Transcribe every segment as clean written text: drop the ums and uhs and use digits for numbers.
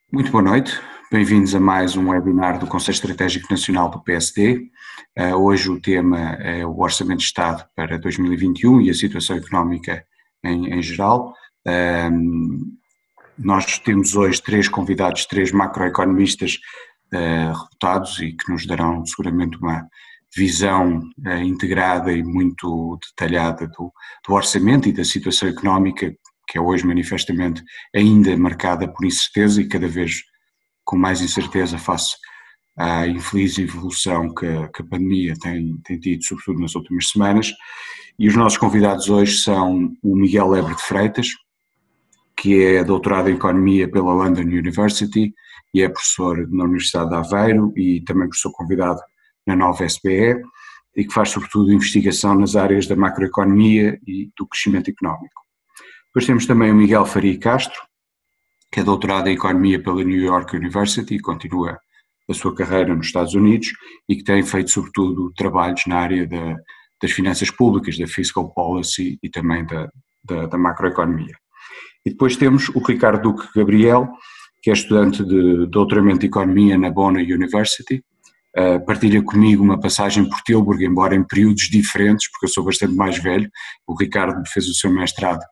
Muito boa noite, bem-vindos a mais um webinar do Conselho Estratégico Nacional do PSD. Hoje o tema é o Orçamento de Estado para 2021 e a situação económica em geral. Nós temos hoje três convidados, três macroeconomistas reputados e que nos darão seguramente uma visão integrada e muito detalhada do orçamento e da situação económica, que é hoje manifestamente ainda marcada por incerteza e cada vez com mais incerteza face à infeliz evolução que a pandemia tem tido, sobretudo nas últimas semanas. E os nossos convidados hoje são o Miguel Lebre de Freitas, que é doutorado em Economia pela London University e é professor na Universidade de Aveiro e também professor convidado na nova SBE e que faz sobretudo investigação nas áreas da macroeconomia e do crescimento económico. Depois temos também o Miguel Faria Castro, que é doutorado em Economia pela New York University e continua a sua carreira nos Estados Unidos e que tem feito sobretudo trabalhos na área das finanças públicas, da fiscal policy e também da macroeconomia. E depois temos o Ricardo Duque Gabriel, que é estudante de doutoramento de Economia na Bona University, partilha comigo uma passagem por Tilburg, embora em períodos diferentes, porque eu sou bastante mais velho. O Ricardo fez o seu mestrado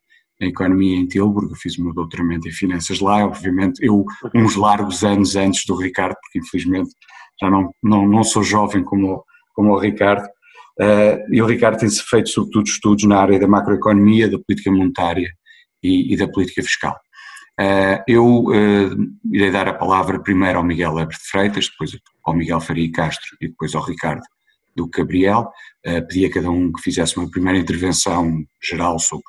em Economia em Tilburg, eu fiz o meu doutoramento em Finanças lá, obviamente eu uns largos anos antes do Ricardo, porque infelizmente já não sou jovem como o Ricardo, e o Ricardo tem-se feito sobretudo estudos na área da macroeconomia, da política monetária e da política fiscal. Eu irei dar a palavra primeiro ao Miguel Lebre de Freitas, depois ao Miguel Faria Castro e depois ao Ricardo Duque Gabriel. Pedi a cada um que fizesse uma primeira intervenção geral sobre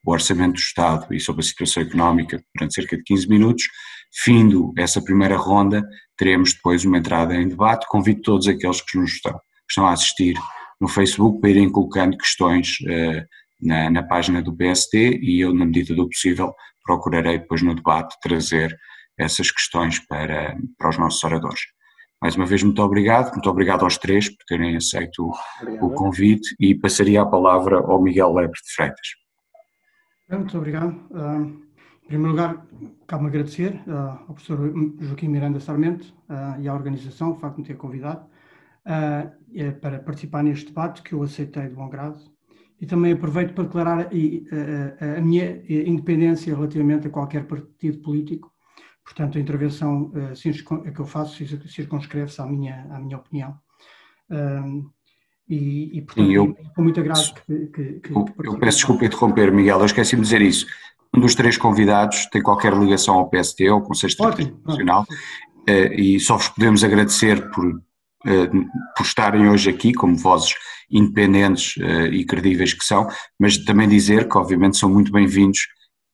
o Orçamento do Estado e sobre a situação económica durante cerca de 15 minutos. Findo essa primeira ronda, teremos depois uma entrada em debate. Convido todos aqueles que nos estão a assistir no Facebook para irem colocando questões na página do PSD e eu, na medida do possível, procurarei depois no debate trazer essas questões para os nossos oradores. Mais uma vez, muito obrigado aos três por terem aceito o convite e passaria a palavra ao Miguel Lebre de Freitas. Muito obrigado. Em primeiro lugar, cabe-me agradecer ao professor Joaquim Miranda Sarmento e à organização o facto de me ter convidado para participar neste debate, que eu aceitei de bom grado. E também aproveito para declarar a minha independência relativamente a qualquer partido político. Portanto, a intervenção que eu faço circunscreve-se à minha opinião. Portanto, com muito agrado eu peço desculpa interromper, Miguel, eu esqueci-me de dizer isso. Um dos três convidados tem qualquer ligação ao PSD, ao Conselho Estratégico Nacional, e só vos podemos agradecer por estarem hoje aqui como vozes independentes e credíveis que são, mas também dizer que obviamente são muito bem-vindos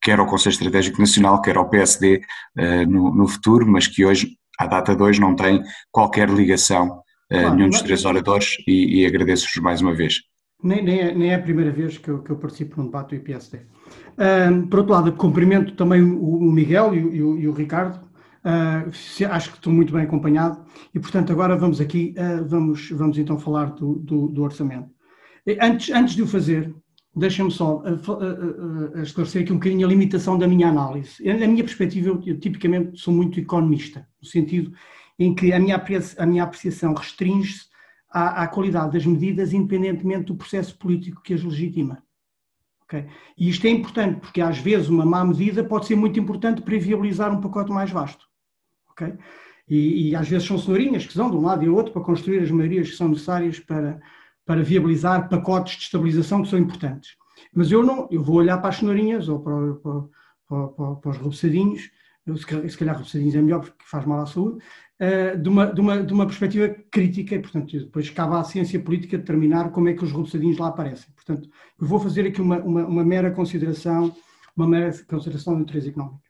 quer ao Conselho Estratégico Nacional, quer ao PSD no futuro, mas que hoje, à data de hoje, não tem qualquer ligação nenhum dos três oradores e agradeço-vos mais uma vez. Nem é a primeira vez que eu participo num debate do IPSD. Por outro lado, cumprimento também o Miguel e o Ricardo. Acho que estou muito bem acompanhado e, portanto, agora vamos aqui, vamos então falar do orçamento. Antes de o fazer, deixem-me só esclarecer aqui um bocadinho a limitação da minha análise. Na minha perspectiva, eu tipicamente sou muito economista, no sentido em que a minha apreciação restringe-se à qualidade das medidas, independentemente do processo político que as legitima. Okay? E isto é importante, porque às vezes uma má medida pode ser muito importante para viabilizar um pacote mais vasto. Okay? E às vezes são cenourinhas que são de um lado e do outro para construir as maiorias que são necessárias para viabilizar pacotes de estabilização que são importantes. Mas eu vou olhar para as cenourinhas ou para os repousadinhos, se calhar repousadinhos é melhor porque faz mal à saúde, de uma perspectiva crítica e, portanto, depois cabe à ciência política determinar como é que os repousadinhos lá aparecem. Portanto, eu vou fazer aqui uma mera consideração de natureza económica.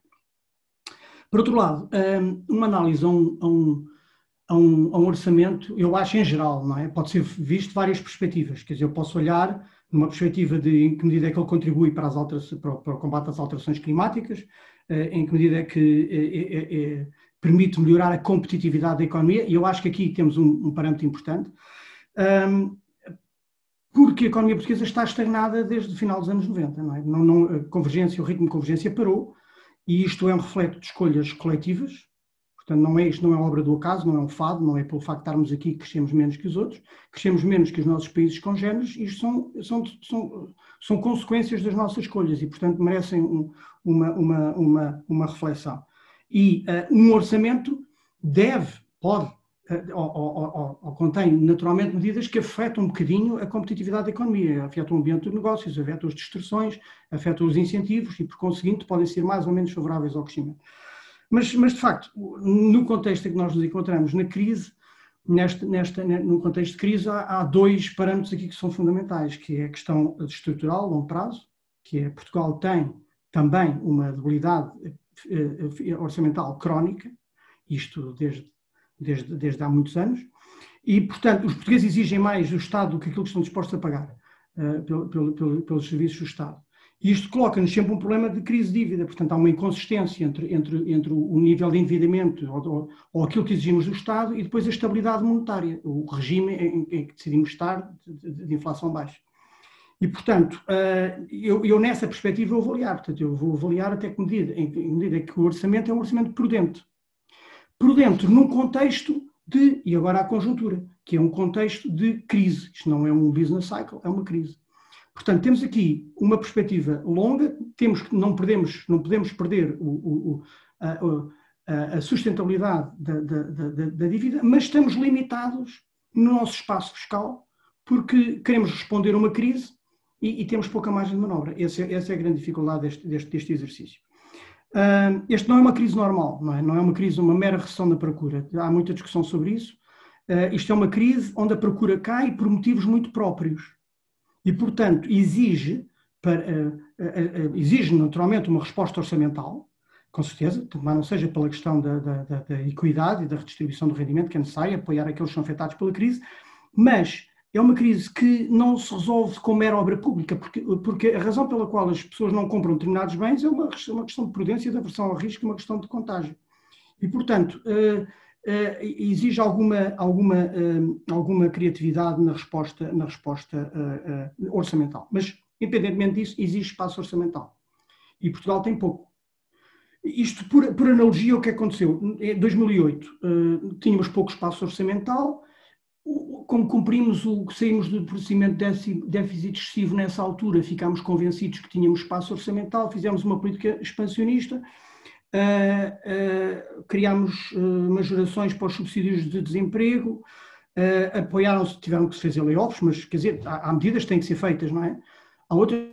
Por outro lado, uma análise a um orçamento, eu acho em geral, não é? Pode ser visto de várias perspectivas. Quer dizer, eu posso olhar numa perspectiva de em que medida é que ele contribui para o combate às alterações climáticas, em que medida é que permite melhorar a competitividade da economia, e eu acho que aqui temos um parâmetro importante, porque a economia portuguesa está estagnada desde o final dos anos 90, não é? O ritmo de convergência parou, e isto é um reflexo de escolhas coletivas, Portanto, isto não é obra do acaso, não é um fado, não é pelo facto de estarmos aqui que crescemos menos que os outros, crescemos menos que os nossos países congêneres, isto são consequências das nossas escolhas e, portanto, merecem uma reflexão. E um orçamento pode, ou contém naturalmente medidas que afetam um bocadinho a competitividade da economia, afetam o ambiente dos negócios, afetam as distorções, afetam os incentivos e, por conseguinte, podem ser mais ou menos favoráveis ao crescimento. Mas, de facto, no contexto em que nós nos encontramos, na crise, no contexto de crise, há dois parâmetros aqui que são fundamentais, que é a questão estrutural, a longo prazo, que é Portugal tem também uma debilidade orçamental crónica, isto desde há muitos anos, e, portanto, os portugueses exigem mais do Estado do que aquilo que estão dispostos a pagar pelos serviços do Estado. E isto coloca-nos sempre um problema de crise de dívida, portanto há uma inconsistência entre o nível de endividamento ou aquilo que exigimos do Estado e depois a estabilidade monetária, o regime em que decidimos estar de inflação baixa. E, portanto, eu nessa perspectiva eu vou avaliar, portanto eu vou avaliar até que medida que o orçamento é um orçamento prudente. Prudente num contexto e agora a conjuntura, que é um contexto de crise, isto não é um business cycle, é uma crise. Portanto, temos aqui uma perspectiva longa, não podemos perder a sustentabilidade da dívida, mas estamos limitados no nosso espaço fiscal porque queremos responder a uma crise e temos pouca margem de manobra. Essa é a grande dificuldade deste exercício. Este não é uma crise normal, não é uma crise, uma mera recessão da procura. Há muita discussão sobre isso. Isto é uma crise onde a procura cai por motivos muito próprios. E, portanto, exige naturalmente uma resposta orçamental, com certeza, mas não seja pela questão da equidade e da redistribuição do rendimento que é necessário, apoiar aqueles que são afetados pela crise, mas é uma crise que não se resolve com mera obra pública, porque a razão pela qual as pessoas não compram determinados bens é uma questão de prudência, de aversão ao risco e uma questão de contágio. E, portanto, exige alguma criatividade na resposta orçamental. Mas, independentemente disso, exige espaço orçamental. E Portugal tem pouco. Isto, por analogia, o que aconteceu? Em 2008, tínhamos pouco espaço orçamental. Como saímos do procedimento de déficit excessivo nessa altura, ficámos convencidos que tínhamos espaço orçamental, fizemos uma política expansionista, criámos majorações para os subsídios de desemprego, tiveram que se fazer layoffs, mas quer dizer, há medidas que têm que ser feitas, não é? Há outras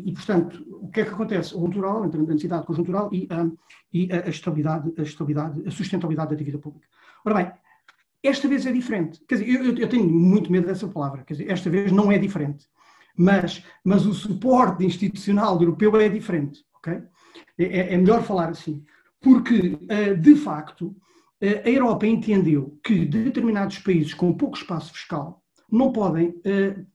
e, portanto, o que é que acontece? O conjuntural, entre a necessidade conjuntural e a sustentabilidade da dívida pública. Ora bem, esta vez é diferente. Quer dizer, eu tenho muito medo dessa palavra. Quer dizer, esta vez não é diferente. Mas o suporte institucional europeu é diferente. Okay? É melhor falar assim. Porque, de facto, a Europa entendeu que determinados países com pouco espaço fiscal não podem,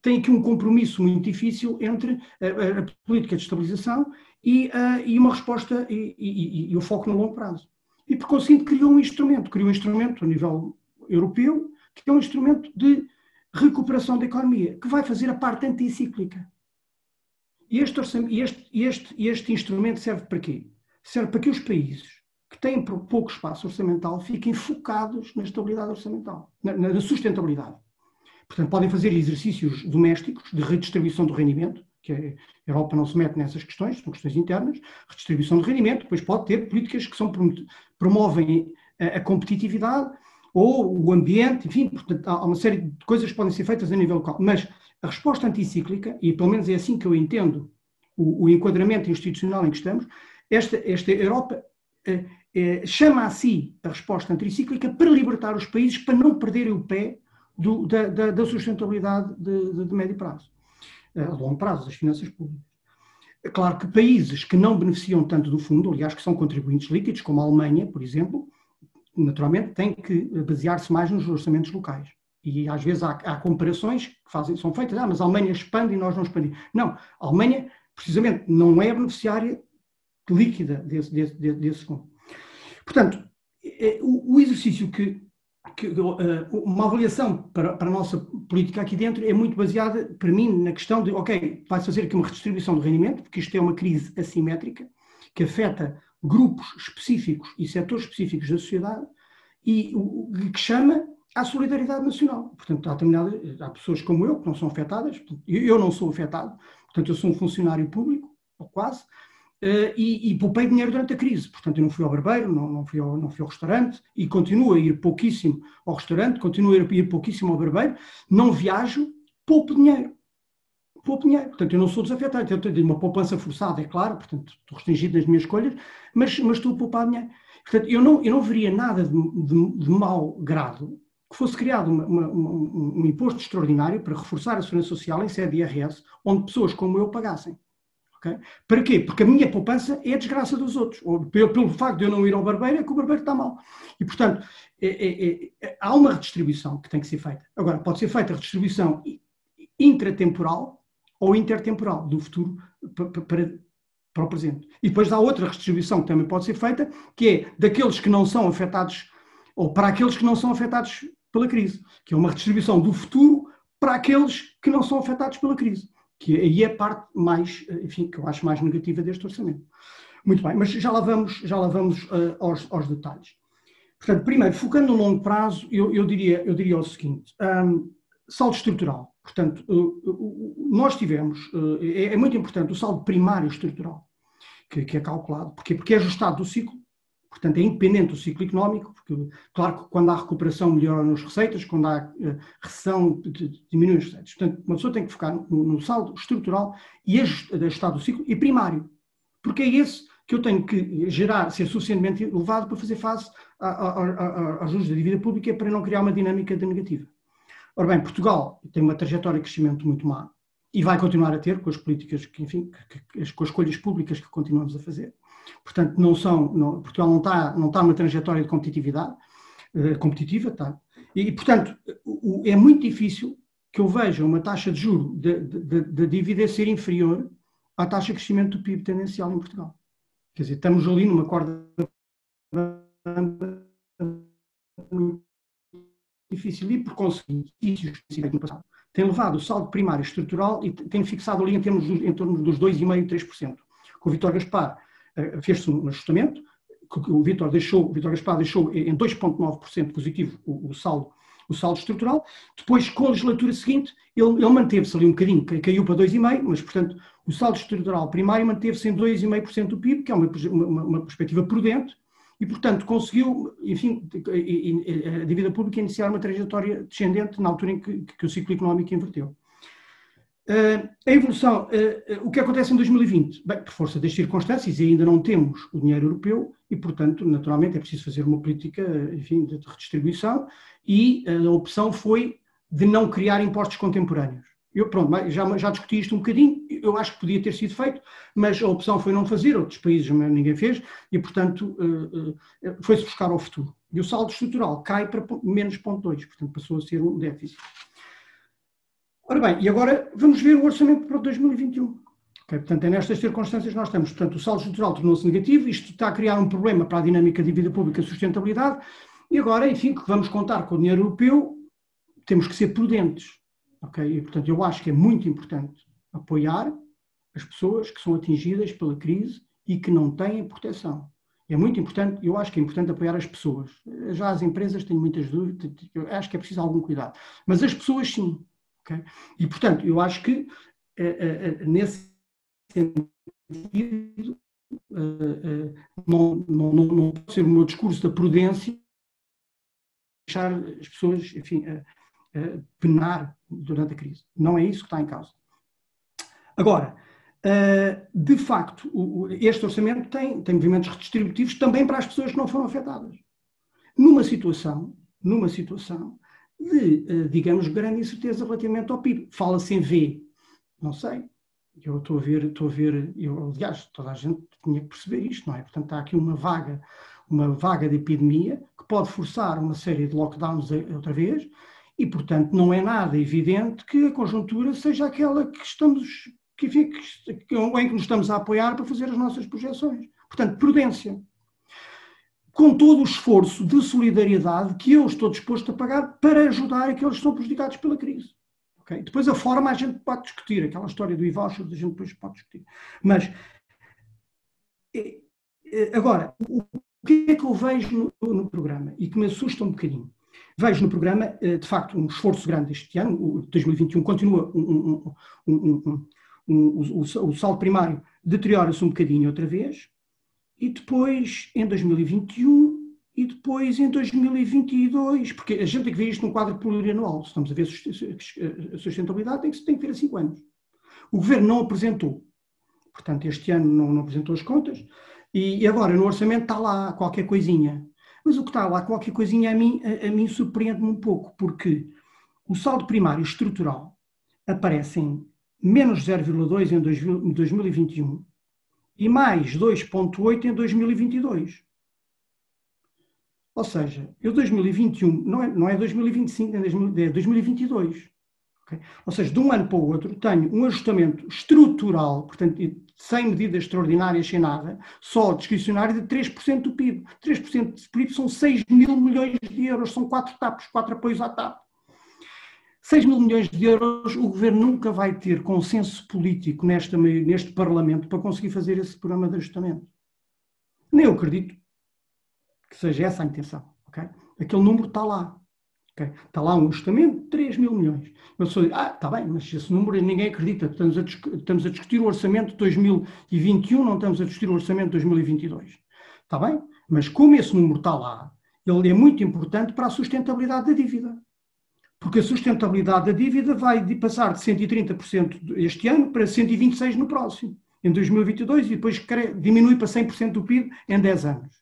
têm aqui um compromisso muito difícil entre a política de estabilização e uma resposta e o foco no longo prazo. E, por conseguinte, criou um instrumento a nível europeu, que é um instrumento de recuperação da economia, que vai fazer a parte anticíclica. E este instrumento serve para quê? Serve para que os países que têm pouco espaço orçamental fiquem focados na estabilidade orçamental, na sustentabilidade. Portanto, podem fazer exercícios domésticos de redistribuição do rendimento, que a Europa não se mete nessas questões, são questões internas, redistribuição do rendimento, depois pode ter políticas que promovem a competitividade ou o ambiente, enfim, portanto, há uma série de coisas que podem ser feitas a nível local. Mas a resposta anticíclica, e pelo menos é assim que eu entendo o enquadramento institucional em que estamos, esta Europa chama a si a resposta anticíclica para libertar os países, para não perderem o pé da sustentabilidade de médio prazo, a longo prazo, das finanças públicas. É claro que países que não beneficiam tanto do fundo, aliás, que são contribuintes líquidos, como a Alemanha, por exemplo, naturalmente têm que basear-se mais nos orçamentos locais. E às vezes há comparações que são feitas, mas a Alemanha expande e nós não expandimos. Não, a Alemanha, precisamente, não é beneficiária líquida desse fundo. Portanto, o exercício que que uma avaliação para a nossa política aqui dentro é muito baseada, para mim, na questão de, ok, vai-se fazer aqui uma redistribuição do rendimento, porque isto é uma crise assimétrica que afeta grupos específicos e setores específicos da sociedade e que chama à solidariedade nacional. Portanto, há pessoas como eu que não são afetadas, eu não sou afetado, portanto, eu sou um funcionário público, ou quase, e poupei dinheiro durante a crise. Portanto, eu não fui ao barbeiro, não fui ao restaurante e continuo a ir pouquíssimo ao restaurante, continuo a ir pouquíssimo ao barbeiro, não viajo, poupo dinheiro. Portanto, eu não sou desafetado. Eu tenho uma poupança forçada, é claro, portanto, estou restringido nas minhas escolhas, mas estou a poupar dinheiro. Portanto, eu não veria nada de mau grado que fosse criado um imposto extraordinário para reforçar a segurança social em sede de IRS, onde pessoas como eu pagassem. Okay? Para quê? Porque a minha poupança é a desgraça dos outros. Ou pelo facto de eu não ir ao barbeiro, é que o barbeiro está mal. E, portanto, há uma redistribuição que tem que ser feita. Agora, pode ser feita a redistribuição intratemporal ou intertemporal, do futuro para o presente. E depois há outra redistribuição que também pode ser feita, que é daqueles que não são afetados, ou para aqueles que não são afetados pela crise, que é uma redistribuição do futuro para aqueles que não são afetados pela crise. Que aí é a parte mais, enfim, que eu acho mais negativa deste orçamento. Muito bem, mas já lá vamos aos detalhes. Portanto, primeiro, focando no longo prazo, eu diria o seguinte, saldo estrutural. Portanto, nós tivemos, é muito importante, o saldo primário estrutural, que é calculado. Porquê? Porque é ajustado do ciclo, portanto, é independente do ciclo económico, porque, claro que quando há recuperação melhoram as receitas, quando há recessão diminuem as receitas. Portanto, uma pessoa tem que focar no saldo estrutural e ajustado do ciclo e primário, porque é esse que eu tenho que gerar, ser suficientemente elevado para fazer face aos juros da dívida pública para não criar uma dinâmica negativa. Ora bem, Portugal tem uma trajetória de crescimento muito má e vai continuar a ter com as políticas, com as escolhas públicas que continuamos a fazer. Portanto, Portugal não está numa trajetória de competitividade, competitiva, tá? E, portanto, é muito difícil que eu veja uma taxa de juro da dívida ser inferior à taxa de crescimento do PIB tendencial em Portugal. Quer dizer, estamos ali numa corda muito difícil e, por conseguinte, no passado, tem levado o saldo primário estrutural e tem fixado ali em torno dos 2,5%, 3%. Com o Vítor Gaspar fez-se um ajustamento, o Vítor Gaspar deixou em 2,9% positivo o saldo estrutural. Depois, com a legislatura seguinte, ele manteve-se ali um bocadinho, caiu para 2,5%, mas, portanto, o saldo estrutural primário manteve-se em 2,5% do PIB, que é uma perspectiva prudente, e, portanto, conseguiu, enfim, a dívida pública iniciar uma trajetória descendente na altura em que o ciclo económico inverteu. A evolução, o que acontece em 2020? Bem, por força das circunstâncias, ainda não temos o dinheiro europeu e, portanto, naturalmente é preciso fazer uma política, enfim, de redistribuição e a opção foi de não criar impostos contemporâneos. Já discuti isto um bocadinho, eu acho que podia ter sido feito, mas a opção foi não fazer, outros países ninguém fez e, portanto, foi-se buscar ao futuro. E o saldo estrutural cai para menos 0,2, portanto, passou a ser um déficit. Ora bem, e agora vamos ver o orçamento para 2021. Okay, portanto, é nestas circunstâncias que nós estamos. Portanto, o saldo estrutural tornou-se negativo, isto está a criar um problema para a dinâmica de dívida pública e sustentabilidade, e agora, enfim, que vamos contar com o dinheiro europeu, temos que ser prudentes. Okay? E, portanto, eu acho que é muito importante apoiar as pessoas que são atingidas pela crise e que não têm proteção. É muito importante, eu acho que é importante apoiar as pessoas. Já as empresas têm muitas dúvidas, eu acho que é preciso algum cuidado. Mas as pessoas, sim. Okay? E, portanto, eu acho que, nesse sentido, não pode ser o meu discurso da prudência deixar as pessoas, enfim, penar durante a crise. Não é isso que está em causa. Agora, de facto, este orçamento tem movimentos redistributivos também para as pessoas que não foram afetadas. Numa situação de, digamos, grande incerteza relativamente ao PIB. Fala-se em V, não sei. Eu estou a ver, aliás, toda a gente tinha que perceber isto, não é? Portanto, há aqui uma vaga de epidemia que pode forçar uma série de lockdowns outra vez e, portanto, não é nada evidente que a conjuntura seja aquela em que nos estamos a apoiar para fazer as nossas projeções. Portanto, prudência. com todo o esforço de solidariedade que eu estou disposto a pagar para ajudar aqueles que estão prejudicados pela crise. Okay? Depois a forma a gente pode discutir, aquela história do e-voucher, a gente depois pode discutir. Mas, agora, o que é que eu vejo no programa e que me assusta um bocadinho? Vejo no programa, de facto, um esforço grande este ano, o 2021 continua, o saldo primário deteriora-se um bocadinho outra vez, e depois em 2021 e depois em 2022, porque a gente tem que ver isto num quadro plurianual, se estamos a ver a sustentabilidade tem que ver a 5 anos. O Governo não apresentou, portanto este ano não apresentou as contas, e agora no orçamento está lá qualquer coisinha. Mas o que está lá, qualquer coisinha, a mim surpreende-me um pouco, porque o saldo primário estrutural aparece em menos 0,2 em 2021 e mais 2,8 em 2022. Ou seja, eu 2021 não é 2025, é 2022. Okay? Ou seja, de um ano para o outro tenho um ajustamento estrutural, portanto, sem medidas extraordinárias, sem nada, só discricionário de 3% do PIB. 3% do PIB são 6 mil milhões de euros, são 4 TAPs, 4 apoios à TAP. 6 mil milhões de euros, o Governo nunca vai ter consenso político neste Parlamento para conseguir fazer esse programa de ajustamento. Nem eu acredito que seja essa a intenção. Okay? Aquele número está lá. Okay? Está lá um ajustamento de 3 mil milhões. Eu sou, está bem, mas esse número ninguém acredita. Estamos a discutir o orçamento de 2021, não estamos a discutir o orçamento de 2022. Está bem? Mas como esse número está lá, ele é muito importante para a sustentabilidade da dívida. Porque a sustentabilidade da dívida vai passar de 130% este ano para 126% no próximo, em 2022, e depois diminui para 100% do PIB em 10 anos.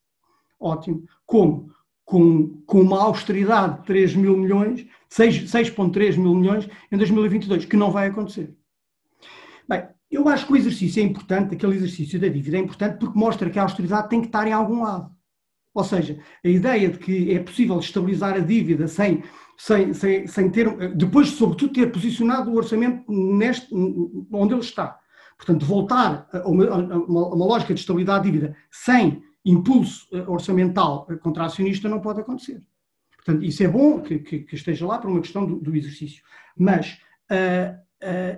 Ótimo. Como? Com uma austeridade de 3 mil milhões, 6,3 mil milhões em 2022, que não vai acontecer. Bem, eu acho que o exercício é importante, aquele exercício da dívida é importante porque mostra que a austeridade tem que estar em algum lado. Ou seja, a ideia de que é possível estabilizar a dívida sem ter, depois sobretudo ter posicionado o orçamento onde ele está. Portanto, voltar a uma lógica de estabilidade de dívida sem impulso orçamental contracionista não pode acontecer. Portanto, isso é bom que esteja lá para uma questão do exercício. Mas,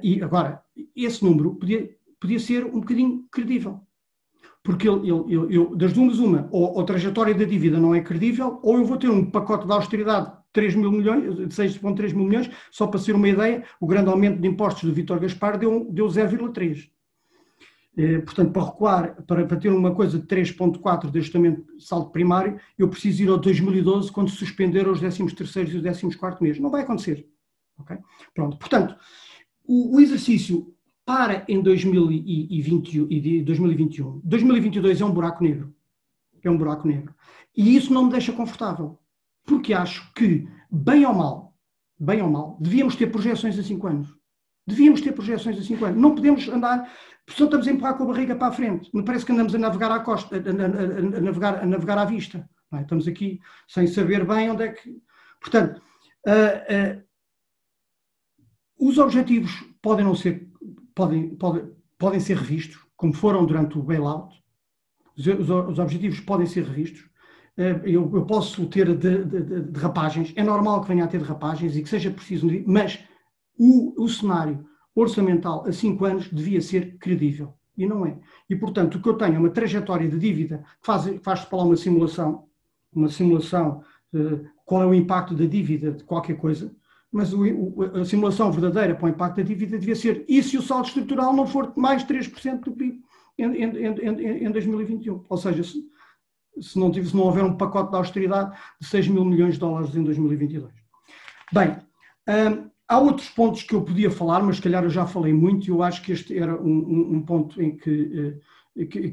e agora, esse número podia ser um bocadinho credível. Porque das duas uma, ou a trajetória da dívida não é credível, ou eu vou ter um pacote de austeridade de 3 mil milhões, de 6,3 mil milhões, só para ser uma ideia, o grande aumento de impostos do Vítor Gaspar deu 0,3. Portanto, para recuar, para ter uma coisa de 3,4 de ajustamento de saldo primário, eu preciso ir ao 2012, quando se suspenderam os 13º e os 14º meses. Não vai acontecer. Okay? Pronto. Portanto, o exercício para em 2021. 2022 é um buraco negro. É um buraco negro. E isso não me deixa confortável. Porque acho que, bem ou mal, devíamos ter projeções a 5 anos. Devíamos ter projeções a 5 anos. Não podemos andar, só estamos a empurrar com a barriga para a frente. Não parece que andamos a navegar à costa, a navegar à vista. Não é? Estamos aqui sem saber bem onde é que... Portanto, os objetivos podem ser revistos, como foram durante o bailout. Os objetivos podem ser revistos. Eu posso ter derrapagens. É normal que venha a ter derrapagens e que seja preciso, mas o cenário orçamental a 5 anos devia ser credível. E não é. E, portanto, o que eu tenho é uma trajetória de dívida que faz-se para lá uma simulação, qual é o impacto da dívida de qualquer coisa, mas a simulação verdadeira para o impacto da dívida devia ser, e se o saldo estrutural não for mais 3% do PIB em 2021? Ou seja, se não houver um pacote de austeridade de 6 mil milhões de dólares em 2022. Bem, há outros pontos que eu podia falar, mas se calhar eu já falei muito e eu acho que este era um ponto em que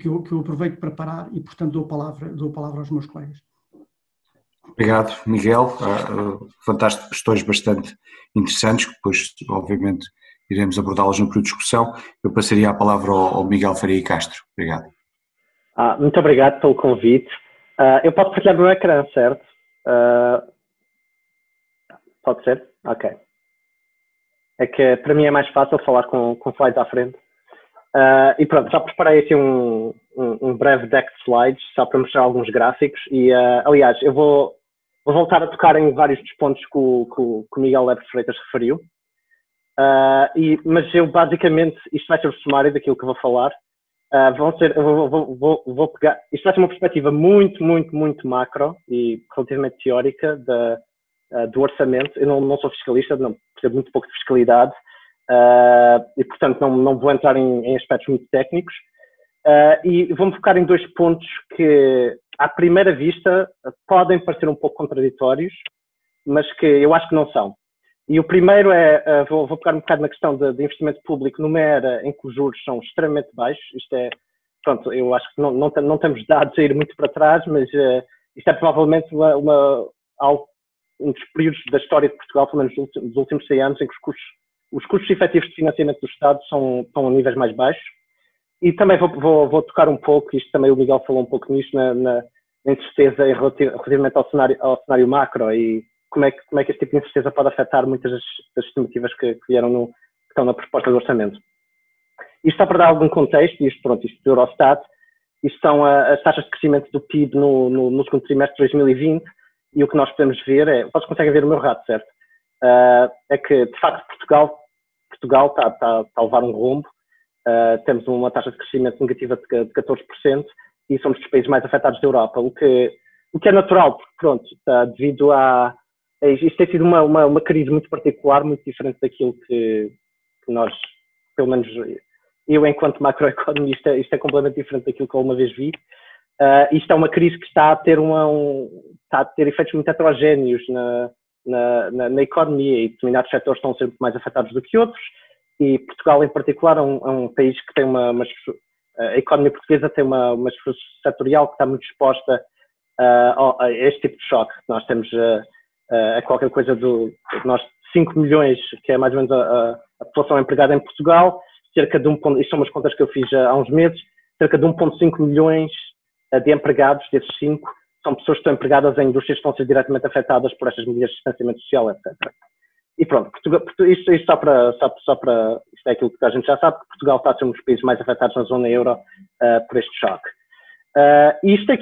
eu aproveito para parar e, portanto, dou a palavra aos meus colegas. Obrigado, Miguel. Fantástico, questões bastante interessantes, que depois, obviamente, iremos abordá-las no período de discussão. Eu passaria a palavra ao Miguel Faria Castro. Obrigado. Muito obrigado pelo convite. Eu posso partilhar o meu ecrã, certo? Pode ser? Ok. É que para mim é mais fácil falar com slides à frente. E pronto, já preparei aqui um um breve deck de slides, só para mostrar alguns gráficos. E, aliás, eu vou voltar a tocar em vários dos pontos que o Miguel Lebre Freitas referiu. Mas eu, basicamente, isto vai ser o sumário daquilo que vou falar. Vou pegar, isto vai ser uma perspectiva muito macro e relativamente teórica do orçamento. Eu não sou fiscalista, não percebo muito pouco de fiscalidade e, portanto, não vou entrar em aspectos muito técnicos. E vou-me focar em 2 pontos que, à primeira vista, podem parecer um pouco contraditórios, mas que eu acho que não são. E o primeiro vou pegar um bocado na questão de investimento público numa era em que os juros são extremamente baixos. Isto é, pronto, eu acho que não temos dados a ir muito para trás, mas isto é provavelmente um dos períodos da história de Portugal, pelo menos dos últimos 100 anos, em que os custos efetivos de financiamento do Estado estão a níveis mais baixos. E também vou tocar um pouco, isto também o Miguel falou um pouco nisto, na incerteza relativamente ao cenário macro e como é que este tipo de incerteza pode afetar muitas das estimativas que estão na proposta do orçamento. Isto só para dar algum contexto, isto do Eurostat, isto são as taxas de crescimento do PIB no segundo trimestre de 2020 e o que nós podemos ver vocês conseguem ver o meu rato, certo? É que, de facto, Portugal está a levar um rombo. Temos uma taxa de crescimento negativa de 14% e somos dos países mais afetados da Europa, o que é natural, porque, pronto, devido isto tem sido uma crise muito particular, muito diferente daquilo que nós, pelo menos eu, enquanto macroeconomista, isto é completamente diferente daquilo que eu uma vez vi. Isto é uma crise que está a ter efeitos muito heterogéneos na economia e determinados setores estão a ser muito mais afetados do que outros. E Portugal, em particular, é um país que tem a economia portuguesa tem uma estrutura setorial que está muito exposta a este tipo de choque. Nós temos a qualquer coisa nós 5 milhões, que é mais ou menos a população empregada em Portugal, cerca de isto são umas contas que eu fiz há uns meses, cerca de 1,5 milhões de empregados, desses 5, são pessoas que estão empregadas em indústrias que estão a ser diretamente afetadas por estas medidas de distanciamento social, etc. E pronto, isto é aquilo que a gente já sabe, que Portugal está a ser um dos países mais afetados na zona euro por este choque. Isto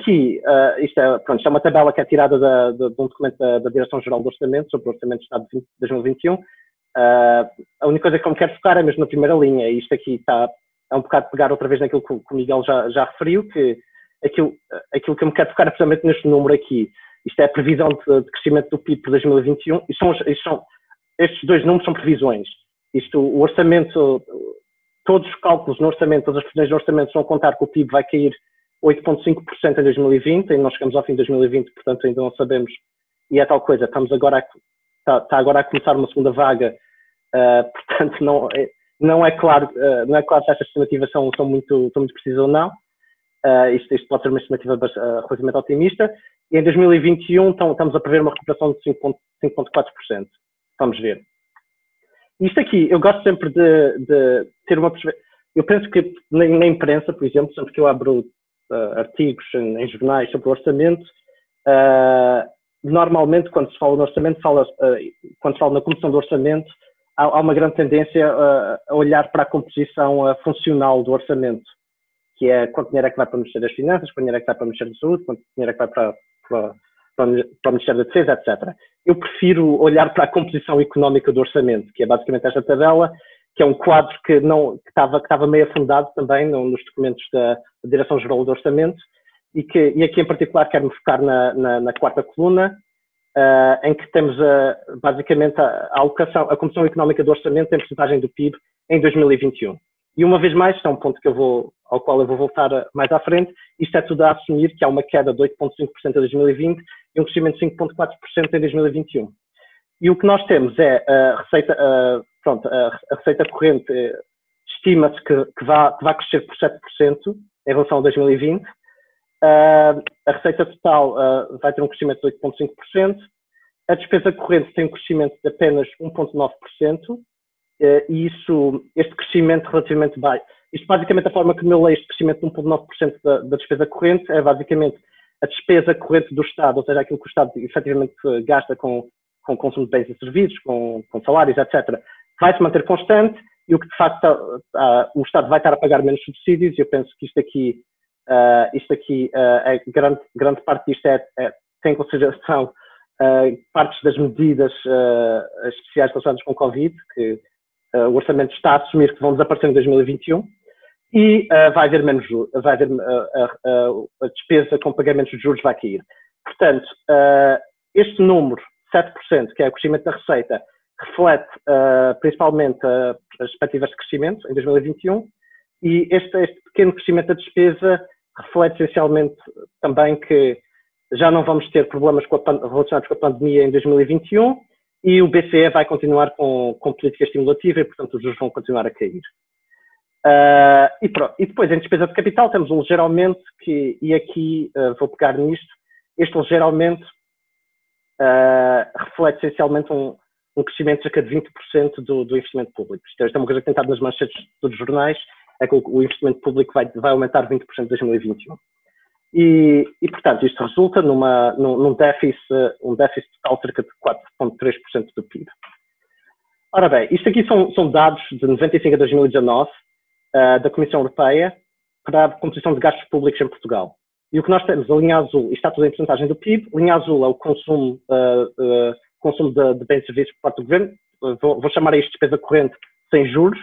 é uma tabela que é tirada de um documento da Direção-Geral do Orçamento, sobre o Orçamento de Estado de 2021. A única coisa que eu me quero focar é mesmo na primeira linha. Isto aqui é um bocado pegar outra vez naquilo que o Miguel já referiu, que aquilo que eu me quero focar é precisamente neste número aqui. Isto é a previsão de crescimento do PIB por 2021. Estes 2 números são previsões. O orçamento, todos os cálculos no orçamento, todas as previsões do orçamento estão a contar que o PIB vai cair 8,5% em 2020, e nós chegamos ao fim de 2020, portanto ainda não sabemos, e é tal coisa, está agora a começar uma segunda vaga, portanto não é claro se estas estimativas são muito precisas ou não. Isto pode ser uma estimativa relativamente otimista, e em 2021 estamos a prever uma recuperação de 5,4%. Vamos ver. Isto aqui, eu gosto sempre de ter uma perspectiva. Eu penso que na imprensa, por exemplo, sempre que eu abro artigos em jornais sobre o orçamento, normalmente quando se fala no orçamento, quando se fala na composição do orçamento, há uma grande tendência a olhar para a composição funcional do orçamento, que é quanto dinheiro é que vai para o Ministério das Finanças, quanto dinheiro é que vai para o Ministério da Saúde, quanto dinheiro é que vai para o Ministério da Defesa, etc. Eu prefiro olhar para a composição económica do orçamento, que é basicamente esta tabela, que é um quadro que estava meio afundado também nos documentos da Direção-Geral do Orçamento, e aqui em particular quero-me focar na quarta coluna, em que temos basicamente a composição económica do orçamento em percentagem do PIB em 2021. E uma vez mais, isto é um ponto ao qual eu vou voltar mais à frente, isto é tudo a assumir que há uma queda de 8,5% em 2020 e um crescimento de 5,4% em 2021. E o que nós temos é a receita corrente, estima-se que vai crescer por 7% em relação a 2020. A receita total vai ter um crescimento de 8,5%. A despesa corrente tem um crescimento de apenas 1,9%. E este crescimento relativamente baixo. Isto basicamente a forma que eu leio este crescimento de 1,9% da despesa corrente é basicamente a despesa corrente do Estado, ou seja, aquilo que o Estado efetivamente gasta com consumo de bens e serviços, com salários, etc., vai se manter constante, e o que de facto o Estado vai estar a pagar menos subsídios, e eu penso que isto aqui Isto aqui, grande parte disto tem em consideração partes das medidas especiais relacionadas com o Covid, que o orçamento está a assumir que vão desaparecer em 2021, e vai haver menos juros, vai haver a despesa com pagamentos de juros vai cair. Portanto, este número, 7%, que é o crescimento da receita, reflete principalmente as expectativas de crescimento em 2021, e este pequeno crescimento da despesa reflete essencialmente também que já não vamos ter problemas relacionados com a pandemia em 2021 e o BCE vai continuar com política estimulativa e, portanto, os juros vão continuar a cair. E depois, em despesa de capital, temos um ligeiro aumento, e aqui vou pegar nisto, este ligeiro aumento reflete essencialmente um crescimento de cerca de 20% do investimento público. Isto é uma coisa que tem estado nas manchetes dos jornais, é que o investimento público vai aumentar 20% em 2021. E, portanto, isto resulta num déficit total de cerca de 4,3% do PIB. Ora bem, isto aqui são dados de 95 a 2019 da Comissão Europeia para a composição de gastos públicos em Portugal. E o que nós temos, a linha azul, isto está tudo em porcentagem do PIB, a linha azul é o consumo de bens e serviços por parte do governo, vou chamar a isto de despesa corrente sem juros.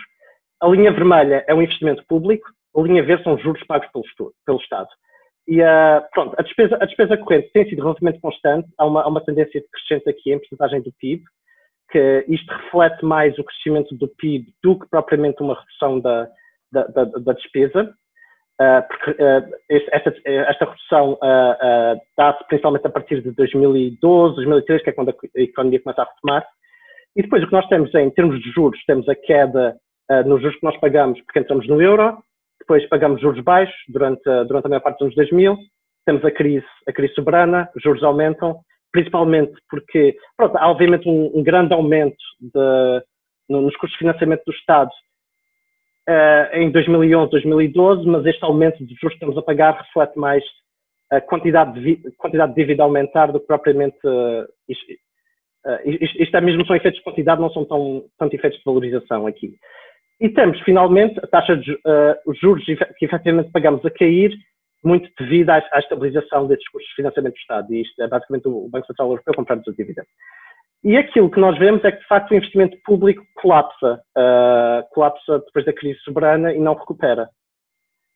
A linha vermelha é o investimento público, a linha verde são os juros pagos pelo Estado. E pronto, a despesa corrente tem sido relativamente constante, há uma tendência crescente aqui em porcentagem do PIB, que isto reflete mais o crescimento do PIB do que propriamente uma redução da despesa, porque esta redução dá-se principalmente a partir de 2012, 2013, que é quando a economia começa a retomar. E depois o que nós temos em termos de juros, temos a queda nos juros que nós pagamos porque entramos no euro, depois pagamos juros baixos durante a maior parte dos anos 2000, temos a crise soberana, os juros aumentam, principalmente porque, pronto, há obviamente um grande aumento nos custos de financiamento do Estado em 2011, 2012, mas este aumento de juros que estamos a pagar reflete mais a quantidade de dívida aumentar do que propriamente... Isto é mesmo, são efeitos de quantidade, não são tanto efeitos de valorização aqui. E temos, finalmente, a taxa de os juros que efetivamente pagamos a cair, muito devido à estabilização destes custos de financiamento do Estado. E isto é basicamente o Banco Central Europeu comprando a dívida. E aquilo que nós vemos é que, de facto, o investimento público colapsa depois da crise soberana e não recupera.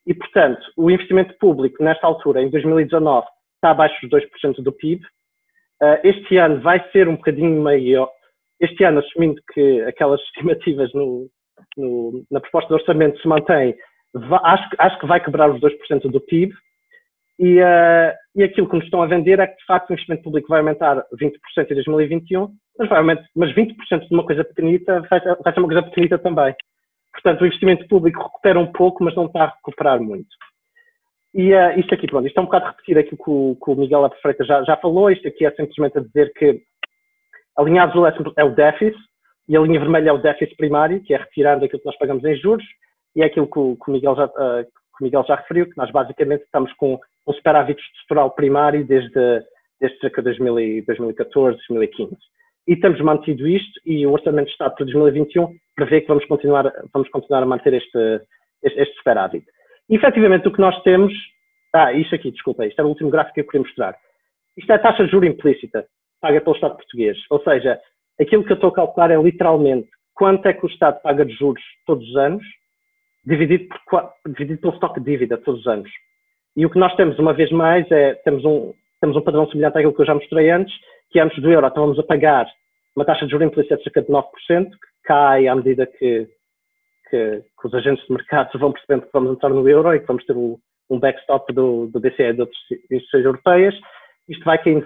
E, portanto, o investimento público, nesta altura, em 2019, está abaixo dos 2% do PIB. Este ano vai ser um bocadinho maior. Este ano, assumindo que aquelas estimativas na proposta de orçamento se mantém, acho que vai quebrar os 2% do PIB, e aquilo que nos estão a vender é que, de facto, o investimento público vai aumentar 20% em 2021, mas 20% de uma coisa pequenita vai ser uma coisa pequenita também. Portanto, o investimento público recupera um pouco, mas não está a recuperar muito. E isto aqui, pronto, isto é um bocado repetido aquilo que o Miguel Freitas já falou. Isto aqui é simplesmente a dizer que a linha azul é o déficit, e a linha vermelha é o déficit primário, que é retirar daquilo que nós pagamos em juros, e é aquilo que o Miguel já referiu, que nós basicamente estamos com um superávit estrutural primário desde cerca de 2014, 2015. E temos mantido isto, e o Orçamento de Estado para 2021 prevê que vamos continuar a manter este superávit. E, efetivamente, o que nós temos... isto aqui, desculpa, isto é o último gráfico que eu queria mostrar. Isto é a taxa de juros implícita, paga pelo Estado português. Ou seja, aquilo que eu estou a calcular é literalmente quanto é que o Estado paga de juros todos os anos, dividido pelo estoque de dívida todos os anos. E o que nós temos, uma vez mais, temos um padrão semelhante àquilo que eu já mostrei antes, que antes do euro estávamos a pagar uma taxa de juros implícita de cerca de 9%, que cai à medida que os agentes de mercado vão percebendo que vamos entrar no euro e que vamos ter um backstop do BCE e de outras instituições europeias. Isto vai caindo,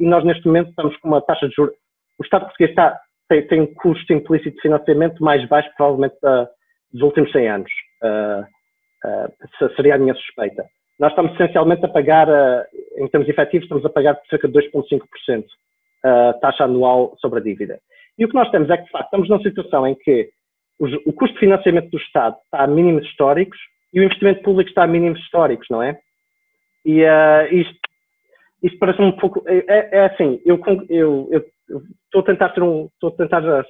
e nós neste momento estamos com uma taxa de juros. O Estado português tem um custo implícito de financiamento mais baixo, provavelmente, dos últimos 100 anos. Seria a minha suspeita. Nós estamos essencialmente a pagar, em termos efetivos, estamos a pagar cerca de 2,5% taxa anual sobre a dívida. E o que nós temos é que, de facto, estamos numa situação em que o custo de financiamento do Estado está a mínimos históricos e o investimento público está a mínimos históricos, não é? E isto parece um pouco... É assim, eu estou a tentar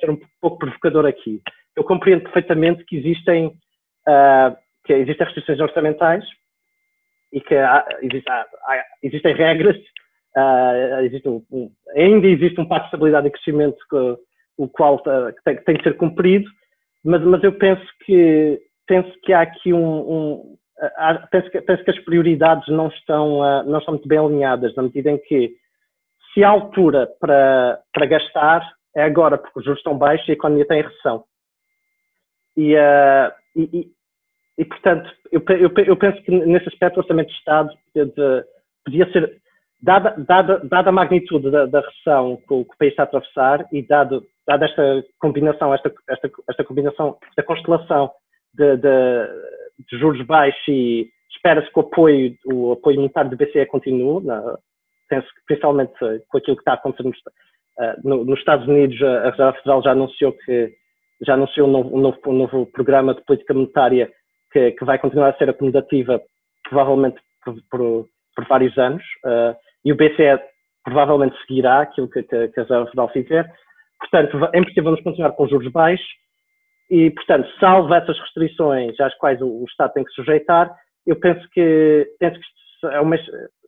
ser um pouco provocador aqui. Eu compreendo perfeitamente que existem restrições orçamentais e que existem regras, ainda existe um pacto de estabilidade e crescimento o qual tem que ser cumprido, mas eu penso que há aqui penso que as prioridades não estão muito bem alinhadas, na medida em que se há altura para gastar é agora, porque os juros estão baixos e a economia está em recessão. E portanto, eu penso que nesse aspecto o Orçamento de Estado podia ser, dada a magnitude da recessão que o país está a atravessar e dada esta combinação, esta constelação de juros baixos, e espera-se que o apoio monetário do BCE continue, penso que principalmente com aquilo que está a acontecer nos Estados Unidos. A Reserva Federal já anunciou um novo programa de política monetária que vai continuar a ser acomodativa, provavelmente por vários anos, e o BCE provavelmente seguirá aquilo que a Reserva Federal fizer. Portanto, em princípio, vamos continuar com juros baixos e, portanto, salvo essas restrições às quais o Estado tem que sujeitar, eu penso que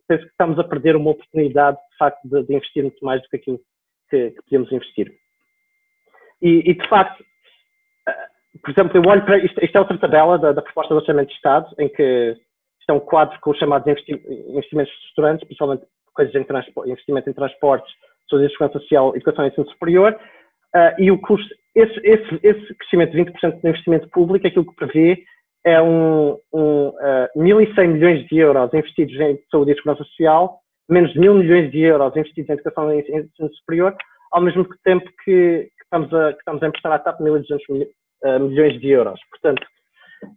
estamos a perder uma oportunidade, de facto, de investir muito mais do que aquilo que podíamos investir. E de facto, por exemplo, eu olho para isto é outra tabela da proposta do Orçamento de Estado, em que isto é um quadro com os chamados investimentos estruturantes, principalmente coisas investimento em transportes, saúde e segurança social, educação e ensino superior, e o custo, esse crescimento de 20% de investimento público, aquilo que prevê é 1.100 milhões de euros investidos em saúde e segurança social, menos de 1.000 milhões de euros investidos em educação e ensino superior, ao mesmo tempo que estamos a emprestar à TAP 1.200 milhões de euros. Portanto,